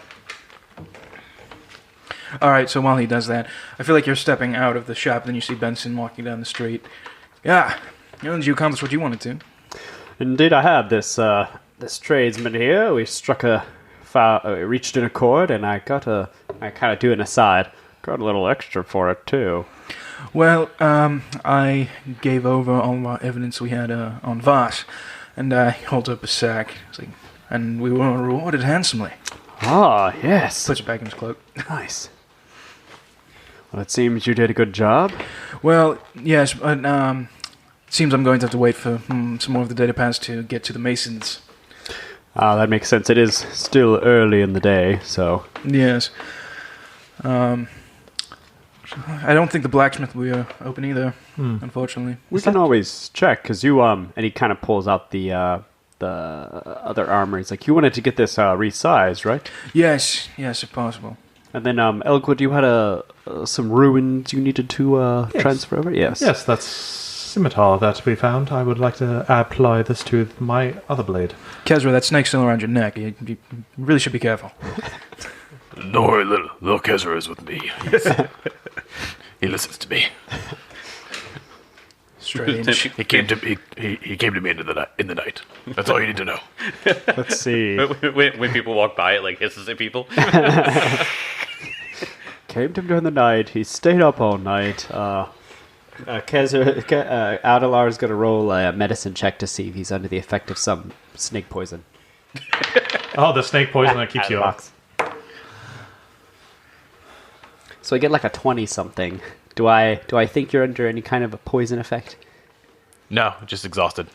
All right, so while he does that, I feel like you're stepping out of the shop, then you see Benson walking down the street. Yeah. Did you accomplish what you wanted to? Indeed, I have this tradesman here. We struck we reached an accord, and I kind of do an aside. Got a little extra for it too. Well, I gave over all our evidence we had on Voss, and I hold up a sack. It's like, and we were rewarded handsomely. Ah, yes. Puts it back in his cloak. Nice. Well, it seems you did a good job. Well, yes, but it seems I'm going to have to wait for some more of the data pass to get to the Masons. That makes sense. It is still early in the day, so... Yes. I don't think the blacksmith will be open either, unfortunately. We can always check, because you, and he kind of pulls out the other armor. He's like, you wanted to get this resized, right? Yes, if possible. And then, Elkwood, you had some ruins you needed to transfer over? Yes. Yes, that's scimitar that we found. I would like to apply this to my other blade. Kezra, that snake's still around your neck. You really should be careful. Don't worry, little Kezra is with me. He listens to me. Strange. He came to me. He came to me in the night. That's all you need to know. Let's see. when people walk by, it like hisses at people. Came to him during the night. He stayed up all night. Adelar's going to roll a medicine check to see if he's under the effect of some snake poison. Oh, the snake poison that keeps you up. So I get like a 20-something. Do I think you're under any kind of a poison effect? No, just exhausted.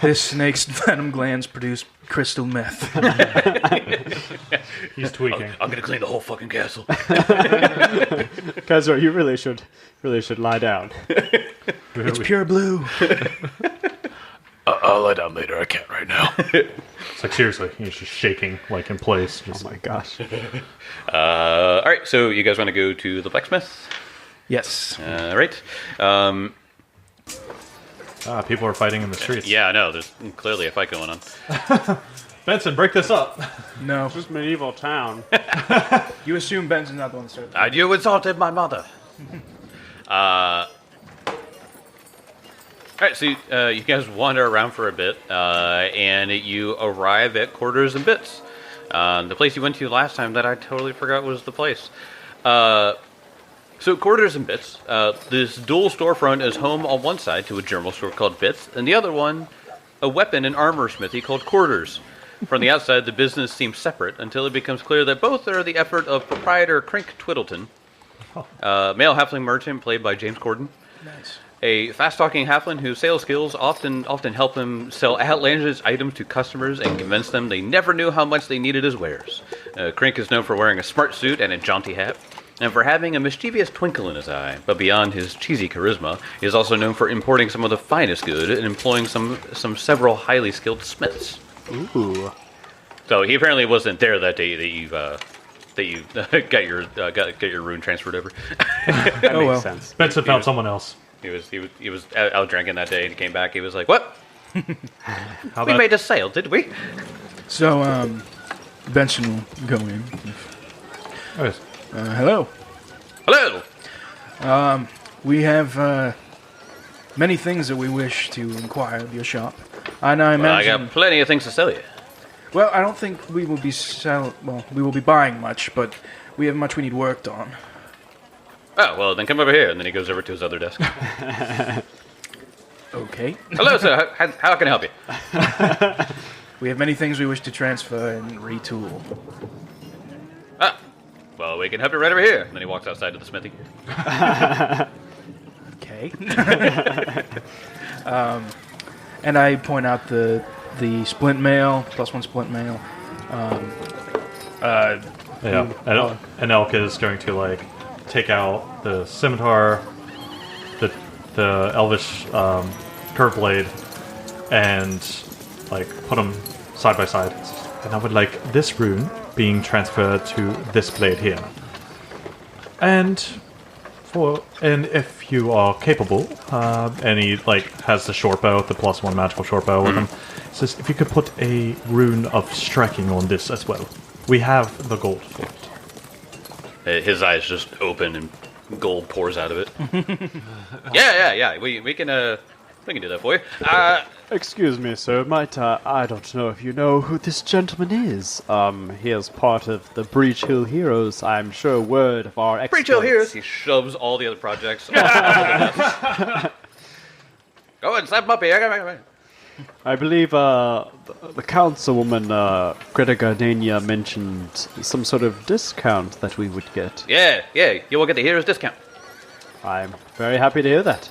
This snake's venom glands produce crystal meth. He's tweaking. I'm gonna clean the whole fucking castle. Kazra, you really should lie down. It's pure blue. I'll lie down later. I can't right now. It's like, seriously, he's just shaking, like, in place. Just, Oh my gosh. All right, so you guys want to go to the blacksmith? Yes. All right. people are fighting in the streets. Yeah, I know. There's clearly a fight going on. Benson, break this up. No. This medieval town. You assume Benson's not the one that started. You insulted my mother. All right, so you guys wander around for a bit, and you arrive at Quarters and Bits. The place you went to last time that I totally forgot was the place. So Quarters and Bits, this dual storefront is home on one side to a general store called Bits, and the other one, a weapon and armor smithy called Quarters. From the outside, the business seems separate until it becomes clear that both are the effort of proprietor Crink Twiddleton, male halfling merchant played by James Corden. Nice. A fast-talking halfling whose sales skills often help him sell outlandish items to customers and convince them they never knew how much they needed his wares. Crink is known for wearing a smart suit and a jaunty hat, and for having a mischievous twinkle in his eye. But beyond his cheesy charisma, he is also known for importing some of the finest good and employing several highly skilled smiths. Ooh. So he apparently wasn't there that day that you got your rune transferred over. That Oh, makes well. sense. Benson found someone else. He was out drinking that day, and he came back. He was like, "What? How We made a sale, did we?" So, Benson will go in. Oh, Hello. Hello. We have many things that we wish to inquire of your shop. And I Well, I imagine... got plenty of things to sell you. Well, I don't think we will be we will be buying much, but we have much we need worked on. Oh, well, then come over here. And then he goes over to his other desk. Okay. Hello, sir. How can I help you? We have many things we wish to transfer and retool. Ah, well, we can help you right over here. And then he walks outside to the smithy. Okay. And I point out the splint mail, +1 splint mail. yeah. And Elk is going to, like, take out the scimitar, the elvish curve blade, and, like, put them side by side. And I would like this rune being transferred to this blade here. And if you are capable, and he, like, has the short bow, the +1 magical short bow with him, says if you could put a rune of striking on this as well. We have the gold for it. His eyes just open and gold pours out of it. Yeah. We can do that for you. Excuse me, sir. I don't know if you know who this gentleman is. He is part of the Breach Hill Heroes. I'm sure word of our exploits. Breach Hill Heroes. He shoves all the other projects. Go and slap him up here. I believe the councilwoman Greta Gardenia mentioned some sort of discount that we would get. Yeah. You will get the hero's discount. I'm very happy to hear that.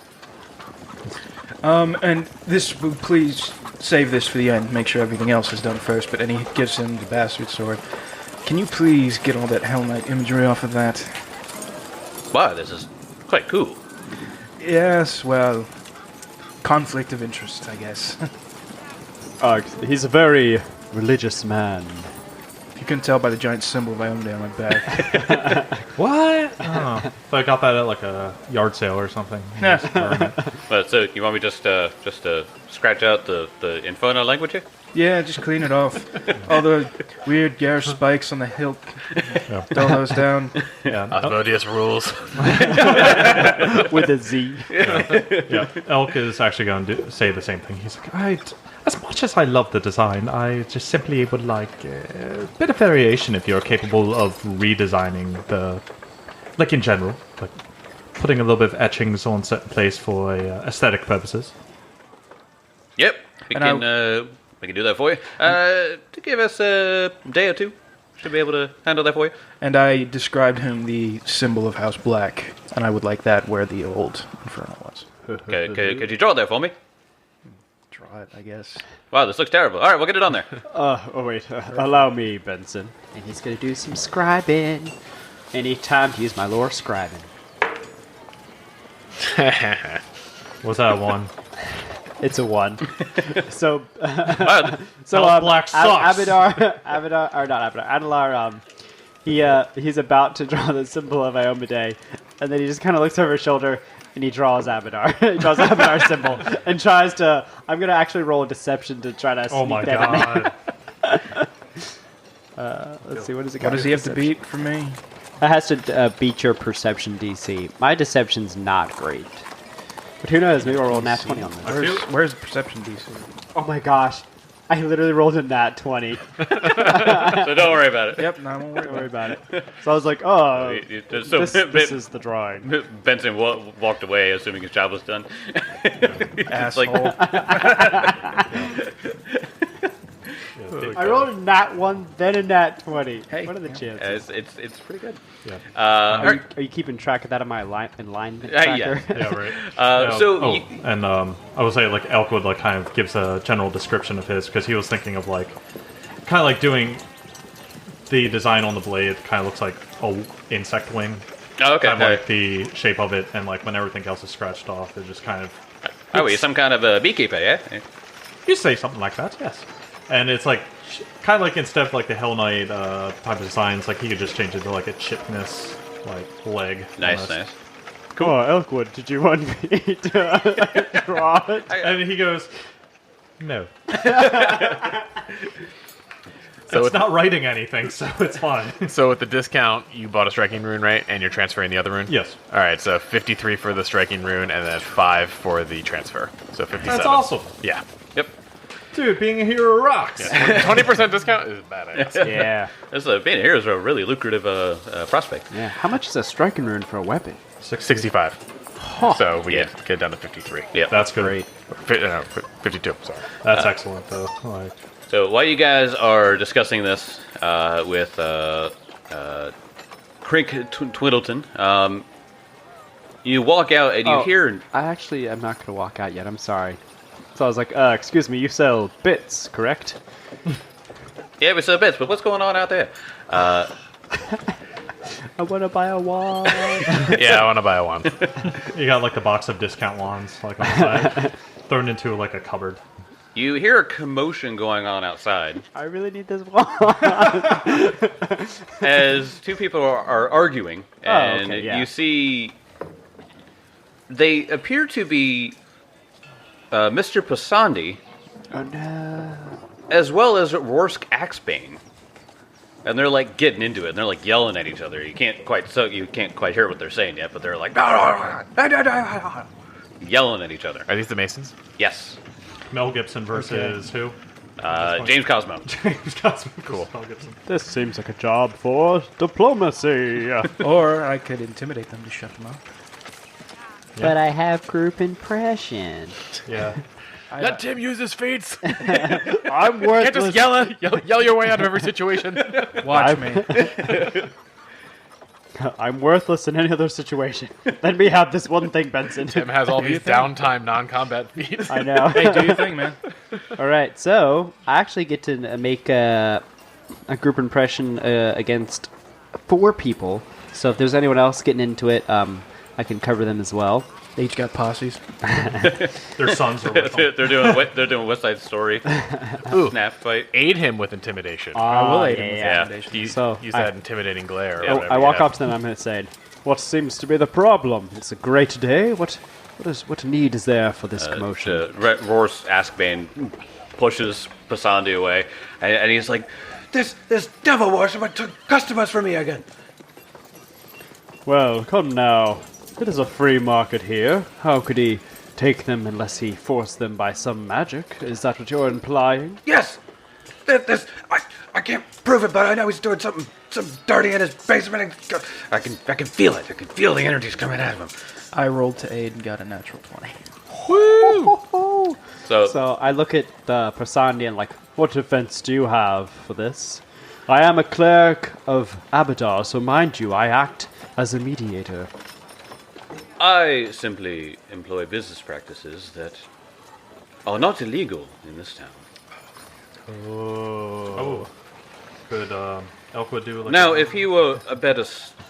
And this, please save this for the end. Make sure everything else is done first. But and he gives him the bastard sword. Can you please get all that Hell Knight imagery off of that? Wow, this is quite cool. Yes, well, conflict of interest, I guess. He's a very religious man. You can tell by the giant symbol of Ione on my back. What? Oh, so I got that at, like, a yard sale or something. Yeah. Just burn it. But so you want me just to scratch out the Inferno language here? Yeah, just clean it off. All the weird garish spikes on the hilt. Throw those down. Yeah. Asmodeus rules. With a Z. Yeah, Elk is actually going to say the same thing. He's like, as much as I love the design, I just simply would like a bit of variation if you're capable of redesigning like in general, like putting a little bit of etchings on certain place for aesthetic purposes. Yep, we can do that for you. To give us a day or two, should be able to handle that for you. And I described him the symbol of House Black, and I would like that where the old Inferno was. Okay, could you draw it there for me? Draw it, I guess. Wow, this looks terrible. All right, we'll get it on there. Allow me, Benson. And he's going to do some scribing. Any time to use my lore scribing. Was that one? It's a 1. So, Wow, Black sucks. Adelar, he's about to draw the symbol of Iomade, and then he just kind of looks over his shoulder, and he draws Abadar. He draws Abadar's symbol, and tries to... I'm going to actually roll a deception to try to sneak Oh my that in. god. Let's see, what does it What got? does he have to beat for me? It has to beat your perception DC. My deception's not great. But who knows, maybe I'll roll a nat 20 on this. Where's the perception DC? Oh my gosh. I literally rolled a nat 20. so don't worry about it. Yep, no, I won't Don't worry about it. So I was like, oh, So this is the drawing. Benson walked away, assuming his job was done. Asshole. I rolled a nat 1, then a nat 20. Hey, what are the yeah. chances? It's pretty good. Yeah. Are you keeping track of that on my alignment tracker? Yeah. Yeah, right. So I would say like Elk would like kind of gives a general description of his because he was thinking of like kind of like doing the design on the blade kind of looks like a insect wing. Oh, okay. Kind of like the shape of it, and like when everything else is scratched off, it just kind of. Oh, he's some kind of a beekeeper, yeah? You say something like that, yes. And it's like kind of like instead of like the Hell Knight type of designs, like he could just change it to like a chipness like leg. Nice, almost. nice. Cool. Oh, Elkwood, did you want me to draw it? And he goes, no. So it's not writing anything, so it's fine. So with the discount, you bought a striking rune, right? And you're transferring the other rune? Yes. All right, so 53 for the striking rune and then 5 for the transfer. So 57. That's awesome. Yeah. Yep. Dude, being a hero rocks. 20% discount is badass. Yeah. Being a hero is a really lucrative prospect. Yeah. How much is a striking rune for a weapon? 65. So we Yeah. get down to 53. Yeah. That's good. 52, sorry. That's excellent, though. Like, So while you guys are discussing this with Crink Twiddleton, you walk out and you hear... I'm not going to walk out yet. I'm sorry. So I was like, excuse me, you sell bits, correct? Yeah, we sell bits, but what's going on out there? I want to buy a wand. Yeah, I want to buy a wand. you got like the box of discount wands, like on the side, thrown into like a cupboard. You hear a commotion going on outside I really need this wand. as two people are arguing, and okay, yeah. you see they appear to be Mr. Pasandi, Oh no. as well as Rorsk Axebane. And they're like getting into it, and they're like yelling at each other. You can't quite hear what they're saying yet, but they're like yelling at each other. Are these the Masons? Yes. Mel Gibson versus who? James Cosmo. James Cosmo. Cool. Mel Gibson. This seems like a job for diplomacy. Or I could intimidate them to shut them up. But I have group impression. Yeah. Let Tim use his feats. I'm Can't worthless. just yell your way out of every situation. Watch me. I'm worthless in any other situation. Let me have this one thing, Benson. Tim has all these downtime non-combat feats. I know. Hey, do your thing, man. All right, so I actually get to make a group impression against 4 people. So if there's anyone else getting into it, I can cover them as well. They each got posses. Their sons are with them. they're doing West Side Story. Snap fight. Aid him with intimidation. I will aid him with yeah. intimidation. Use so that intimidating glare. Or Yeah. whatever I you walk have. up to them. I'm going to say, "What seems to be the problem? It's a great day. What need is there for this commotion?" Roar's Axebane pushes Pasandi away, and he's like, This devil worshiper took customers from me again. Well, come now. It is a free market here. How could he take them unless he forced them by some magic? Is that what you're implying? Yes. I can't prove it, but I know he's doing something dirty in his basement. And I can feel it. I can feel the energies coming out of him. I rolled to aid and got a natural 20. so I look at Prasandi and like, what defense do you have for this? I am a cleric of Abadar, so mind you, I act as a mediator. I simply employ business practices that are not illegal in this town. Oh. Could Elkwood do like Now, if he were a better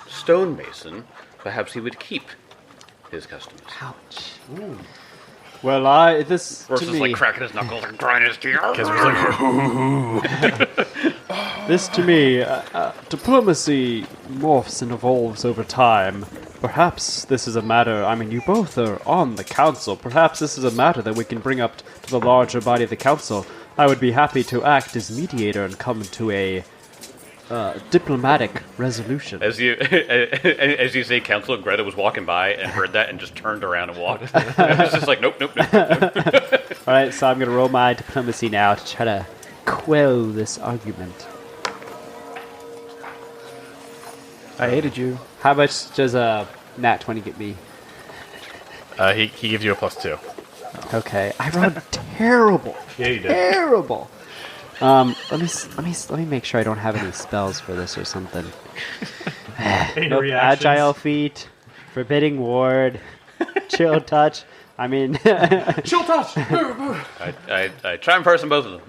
stonemason, perhaps he would keep his customers. Ouch. Well, this Versus to me, like cracking his knuckles and grinding his teeth. this to me, diplomacy morphs and evolves over time. Perhaps this is a matter. I mean, you both are on the council. Perhaps this is a matter that we can bring up to the larger body of the council. I would be happy to act as mediator and come to a diplomatic resolution. As you say, Councilor Greta was walking by and heard that and just turned around and walked. It's just like, nope. All right, so I'm going to roll my diplomacy now to try to quell this argument. I aided you. How much does a nat 20 get me? He gives you a +2. Okay, I rolled terrible. Yeah, you did. Terrible. Let me make sure I don't have any spells for this or something. Any Nope, reactions? agile feat, forbidding ward, chill touch. I mean, Chill touch. I try and person both of them.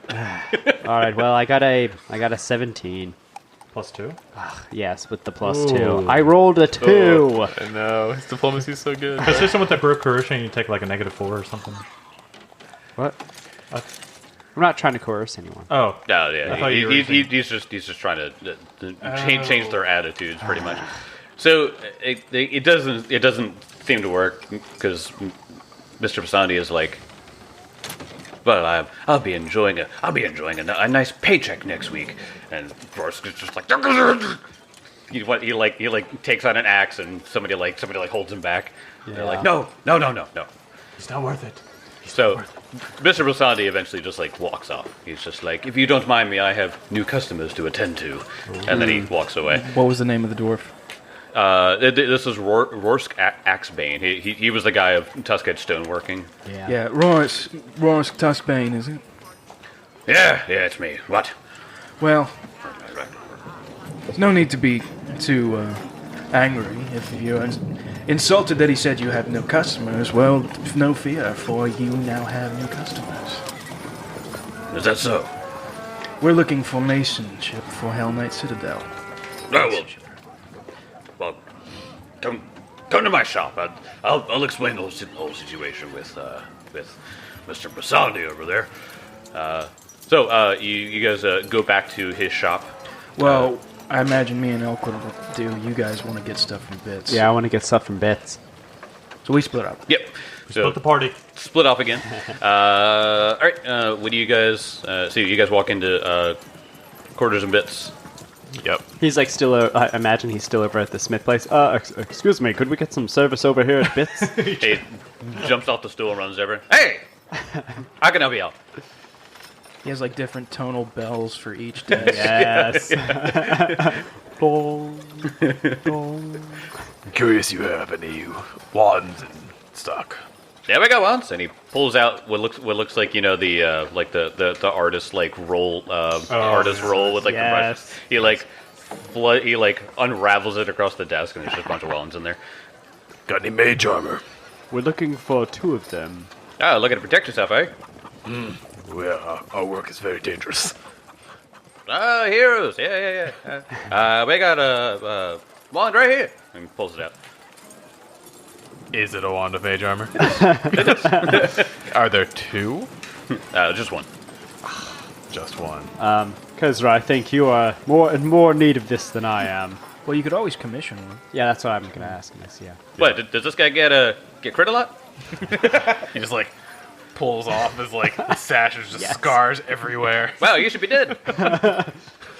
all right. Well, I got a 17. +2. Yes, with the +2. I rolled a 2. I know, his diplomacy's so good. Consistent with the group coercion, you take like a -4 or something. What? I'm not trying to coerce anyone. Oh. No, I yeah, thought you were saying- he's just trying to change their attitudes pretty much. So it doesn't seem to work because Mr. Pasandi is like, well, I'll be enjoying a nice paycheck next week, and of course it's just like he takes on an axe and somebody holds him back. Yeah. They're like, no. It's not worth it. So Mr. Pasandi eventually just like walks off. He's just like, if you don't mind me, I have new customers to attend to, and then he walks away. What was the name of the dwarf? This is Rorsk Axebane. He was the guy of Tuskhead Stoneworking. Yeah, Royce Tuskbane, is it? Yeah, it's me. What? Well, there's no need to be too angry if you're insulted that he said you have no customers. Well, no fear, for you now have new customers. Is that so? We're looking for masonship for Hell Knight Citadel. Oh, well, come to my shop. I'll explain the whole situation with Mr. Pasandi over there. So you guys go back to his shop. Well, I imagine me and Elkwood will do. You guys want to get stuff from Bits. Yeah, I want to get stuff from Bits. So we split up. Yep. So Split the party. split off again. All right. What do you guys? So you guys walk into Quarters and Bits. Yep. He's like still. I imagine he's still over at the Smith place. Excuse me, could we get some service over here at Bits? He jumps off the stool and runs over. Hey, how can I help you out? He has like different tonal bells for each day. Yes. Dong, dong. I'm curious you have any wands in stock. Yeah, we got once, and he pulls out what looks like the artist roll artist roll with like the Yes. brushes. He unravels it across the desk, and there's just a bunch of wands in there. Got any mage armor? We're looking for 2 of them. Oh, looking to protect yourself, eh? Well, our work is very dangerous. Heroes, yeah. We got a wand right here. And he pulls it out. Is it a wand of mage armor? Are there 2? Just one. Just one. Kezra, I think you are in more need of this than I am. Well, you could always commission one. Yeah, that's what I'm gonna ask him. Yeah. What? Does this guy get crit a lot? He just pulls off his like the sash is just scars everywhere. Wow, you should be dead.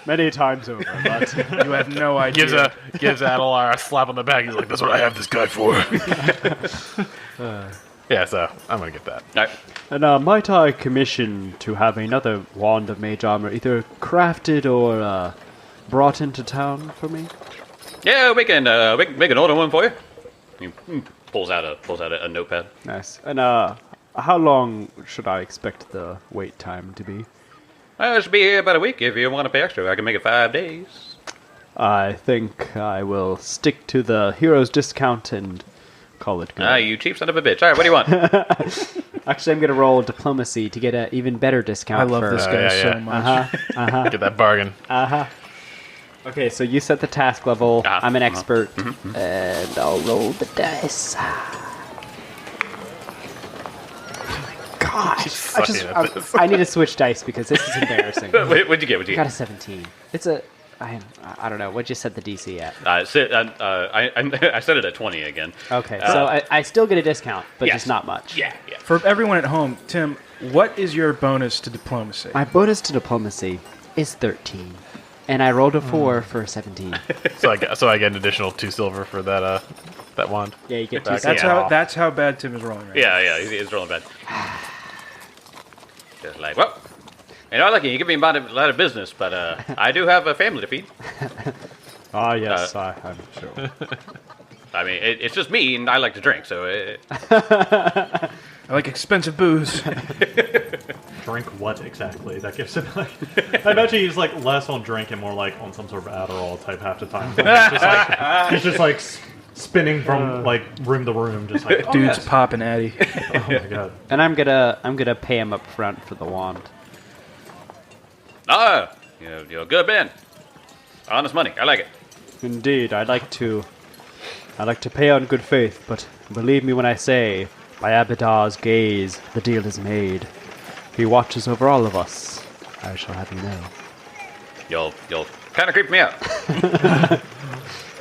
Many times over, but You have no idea. Gives Adelar a slap on the back. He's like, "That's what I have this guy for." Yeah, so I'm gonna get that. All right. And might I commission to have another wand of mage armor either crafted or brought into town for me? Yeah, we can make an order one for you. He pulls out a notepad. Nice. And how long should I expect the wait time to be? I should be here about a week. If you want to pay extra, I can make it 5 days. I think I will stick to the hero's discount and call it good. Ah, you cheap son of a bitch. All right, what do you want? Actually, I'm going to roll diplomacy to get an even better discount. I love for, this guy so much. Get that bargain. Okay, so you set the task level. Ah, I'm an expert. And I'll roll the dice. Gosh. I need to switch dice because this is embarrassing. What'd you get? I got a 17. It's a... I don't know. What'd you set the DC at? I set it at 20 again. Okay, so I still get a discount, but Yes. just not much. Yeah. For everyone at home, Tim, what is your bonus to diplomacy? My bonus to diplomacy is 13. And I rolled a 4 for 17. So I get an additional 2 silver for that that wand. Yeah, you get 2 Back. silver. That's how bad Tim is rolling right Yeah, he's rolling bad. Just like, well, you know, lucky you give me a lot of business, but I do have a family to feed. Ah, yes, I'm sure. I mean, it's just me, and I like to drink, so... I like expensive booze. Drink what exactly? That gives him like. I bet you he's like less on drink and more like on some sort of Adderall type half the time. He's just like spinning from like room to room, just like Dude's popping Addy. Oh my god. And I'm gonna pay him up front for the wand. Ah, you're a good man. Honest money, I like it. Indeed, I like to pay on good faith, but believe me when I say, by Abadar's gaze, the deal is made. He watches over all of us. I shall have you know. You'll kind of creep me out.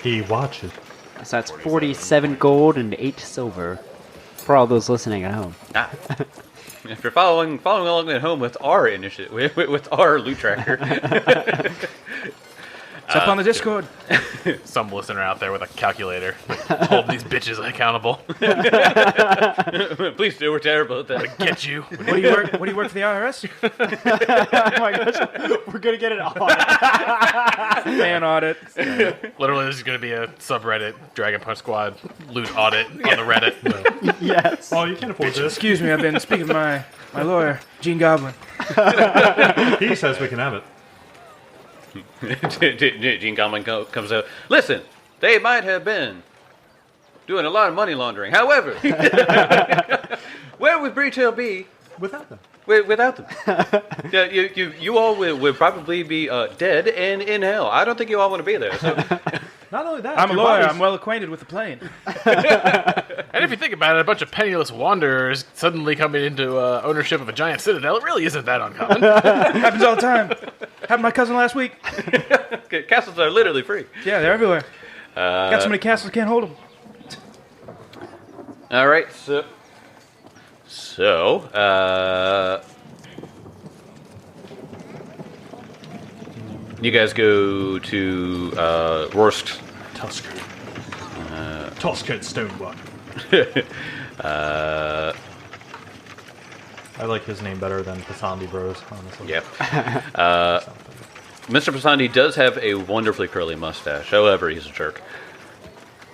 He watches. So that's 47 gold and 8 silver for all those listening at home. If you're following along at home with our initiative, with our loot tracker, It's up on the Discord. Some listener out there with a calculator hold these bitches accountable. please do. We're terrible at that. Get you. What do you work for the IRS? Oh my gosh, we're gonna get it on. Fan audit. Literally, this is going to be a subreddit Dragon Punch Squad loot audit on the Reddit. Yes. Oh, you can't afford this. Excuse me, I've been speaking to my lawyer, Gene Goblin. He says we can have it. Gene Conlon comes out. Listen, they might have been doing a lot of money laundering. However, where would Breetail be Without them. without them? Yeah, you all would probably be dead and in hell. I don't think you all want to be there. So. Not only that, I'm a your lawyer. bodies- I'm well acquainted with the plane. And if you think about it, a bunch of penniless wanderers suddenly coming into ownership of a giant citadel, it really isn't that uncommon. Happens all the time. Happened to my cousin last week. Castles are literally free. Yeah, they're everywhere. Got so many castles, I can't hold them. All right, so you guys go to Rorsk's. Tusker. Tusker Stonework. I like his name better than Pasandi Bros, honestly. Yep. Mr. Pasandi does have a wonderfully curly mustache. However, he's a jerk.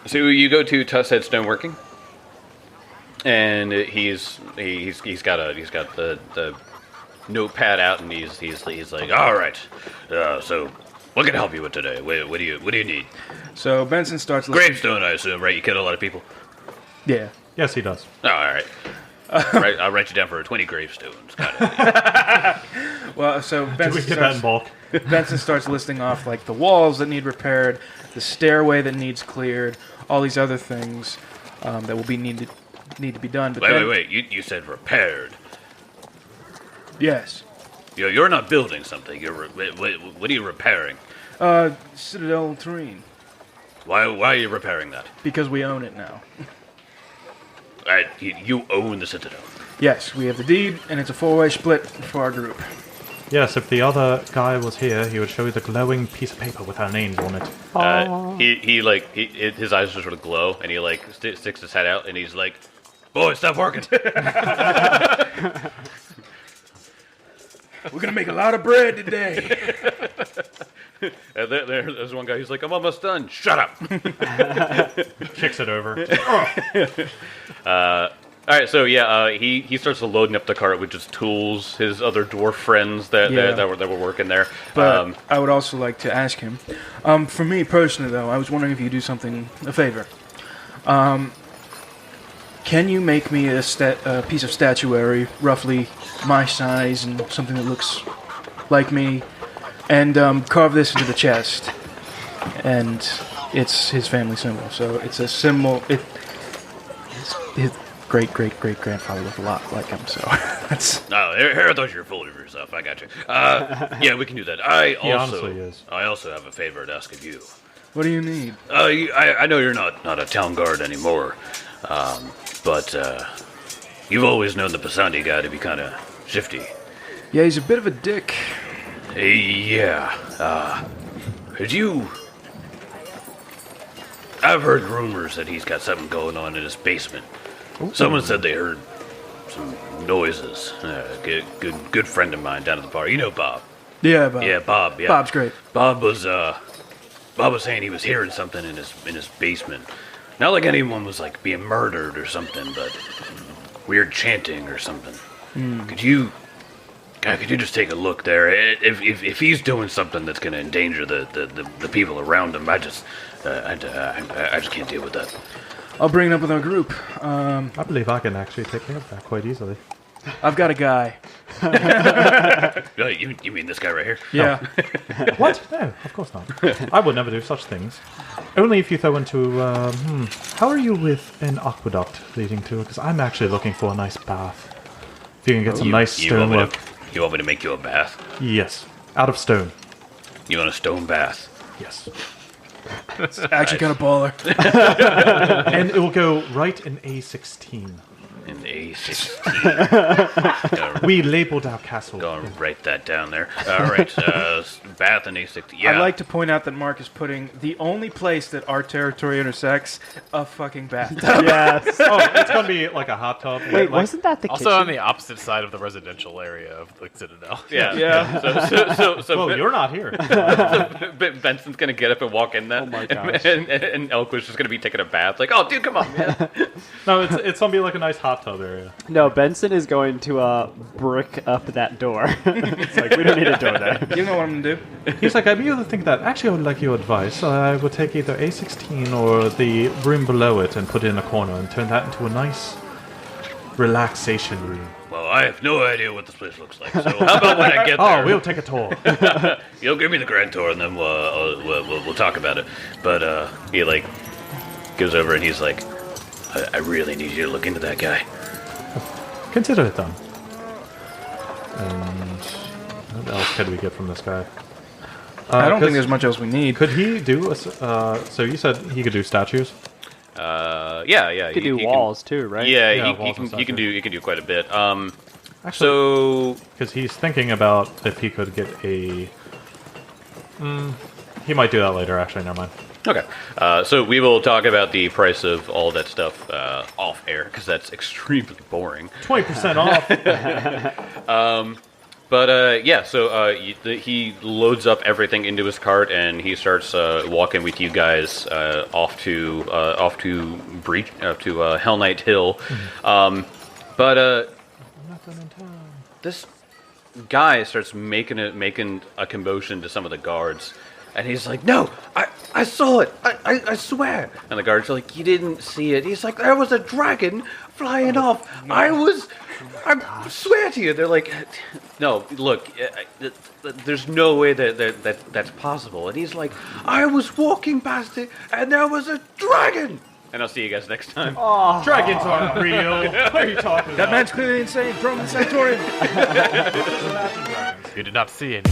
So you go to Tusshead Stoneworking, and he's got the notepad out, and he's like, all right. So what can I help you with today? What do you need? So Benson starts listening. Gravestone, I assume, right? You killed a lot of people. Yeah. Yes, he does. Oh, all right. Right, I'll write you down for 20 gravestones. Got it. Well, so Did we Benson get that in starts, bulk? Benson starts listing off like the walls that need repaired, the stairway that needs cleared, all these other things that will need to be done. But Wait. You said repaired. Yes. You're not building something. What are you repairing? Citadel terrain. Why are you repairing that? Because we own it now. You own the Citadel. Yes, we have the deed, and it's a 4-way split for our group. Yes, if the other guy was here, he would show you the glowing piece of paper with our names on it. His eyes just sort of glow, and he like sticks his head out, and he's like, "Boy, stop working." We're gonna make a lot of bread today. And there's one guy who's like, "I'm almost done." Shut up. Kicks it over. All right, so yeah, he starts loading up the cart with just tools. His other dwarf friends that were working there. But I would also like to ask him. For me personally, though, I was wondering if you could do a favor. Can you make me a piece of statuary, roughly my size and something that looks like me, and carve this into the chest? And it's his family symbol, so it's a symbol. His great-great-great-grandfather looked a lot like him, so that's... Oh, I thought you were fooling yourself. I got you. Yeah, we can do that. I also have a favor to ask of you. What do you need? I know you're not a town guard anymore, but you've always known the Pasandi guy to be kind of shifty. Yeah, he's a bit of a dick. Yeah. I've heard rumors that he's got something going on in his basement. Ooh. Someone said they heard some noises. Good friend of mine down at the bar. You know Bob. Yeah, Bob. Yeah, Bob. Yeah. Bob's great. Bob was saying he was hearing something in his basement. Not like anyone was like being murdered or something, but weird chanting or something. Could you just take a look there? If he's doing something that's going to endanger the people around him, I just can't deal with that. I'll bring it up with our group. I believe I can actually take care of that quite easily. I've got a guy. You mean this guy right here? Yeah. No. What? No, of course not. I would never do such things. Only if you throw into... how are you with an aqueduct leading to it? Because I'm actually looking for a nice bath. If you can get some nice stonework. You want me to make you a bath? Yes. Out of stone. You want a stone bath? Yes. It's actually kind of baller. And it will go right in A16. In A16. We labeled our castle. Go and write that down there. All right, bath in A16. Yeah. I'd like to point out that Mark is putting the only place that our territory intersects a fucking bathtub. Yes. Oh, it's going to be like a hot tub. Wait, wasn't that the Also kitchen? on the opposite side of the residential area of the Citadel. Yeah. So well, you're not here. Benson's gonna get up and walk in that. Oh my gosh. And Elquist's just gonna be taking a bath. Like, oh, dude, come on, man. No, it's going to be like a nice hot tub area. No, Benson is going to brick up that door. It's like, we don't need a door there. You know what I'm going to do? He's like, I'd be able to think that. Actually, I would like your advice. I would take either A16 or the room below it and put it in a corner and turn that into a nice relaxation room. Well, I have no idea what this place looks like. So how about when I get there? Oh, we'll take a tour. You'll give me the grand tour, and then we'll talk about it. But he like goes over and he's like, I really need you to look into that guy. Consider it done. And what else could we get from this guy? I don't think there's much else we need. Could he do so you said he could do statues? Yeah. You could do walls too, right? Yeah, walls and he can do quite a bit. Actually, So because he's thinking about if he could get a. He might do that later. Actually, never mind. okay, so we will talk about the price of all that stuff off air because that's extremely boring. 20% off. But yeah, so he loads up everything into his cart and he starts walking with you guys off to Hell Knight Hill. But this guy starts making a commotion to some of the guards, and he's like, "No, I saw it. I swear." And the guards are like, "You didn't see it." He's like, "There was a dragon flying off. I swear to you." They're like, "No, look, there's no way that's possible." And he's like, "I was walking past it, and there was a dragon." And I'll see you guys next time. Dragons aren't real. What are you talking about? That man's clearly insane. Throw him in the sanatorium. You did not see any.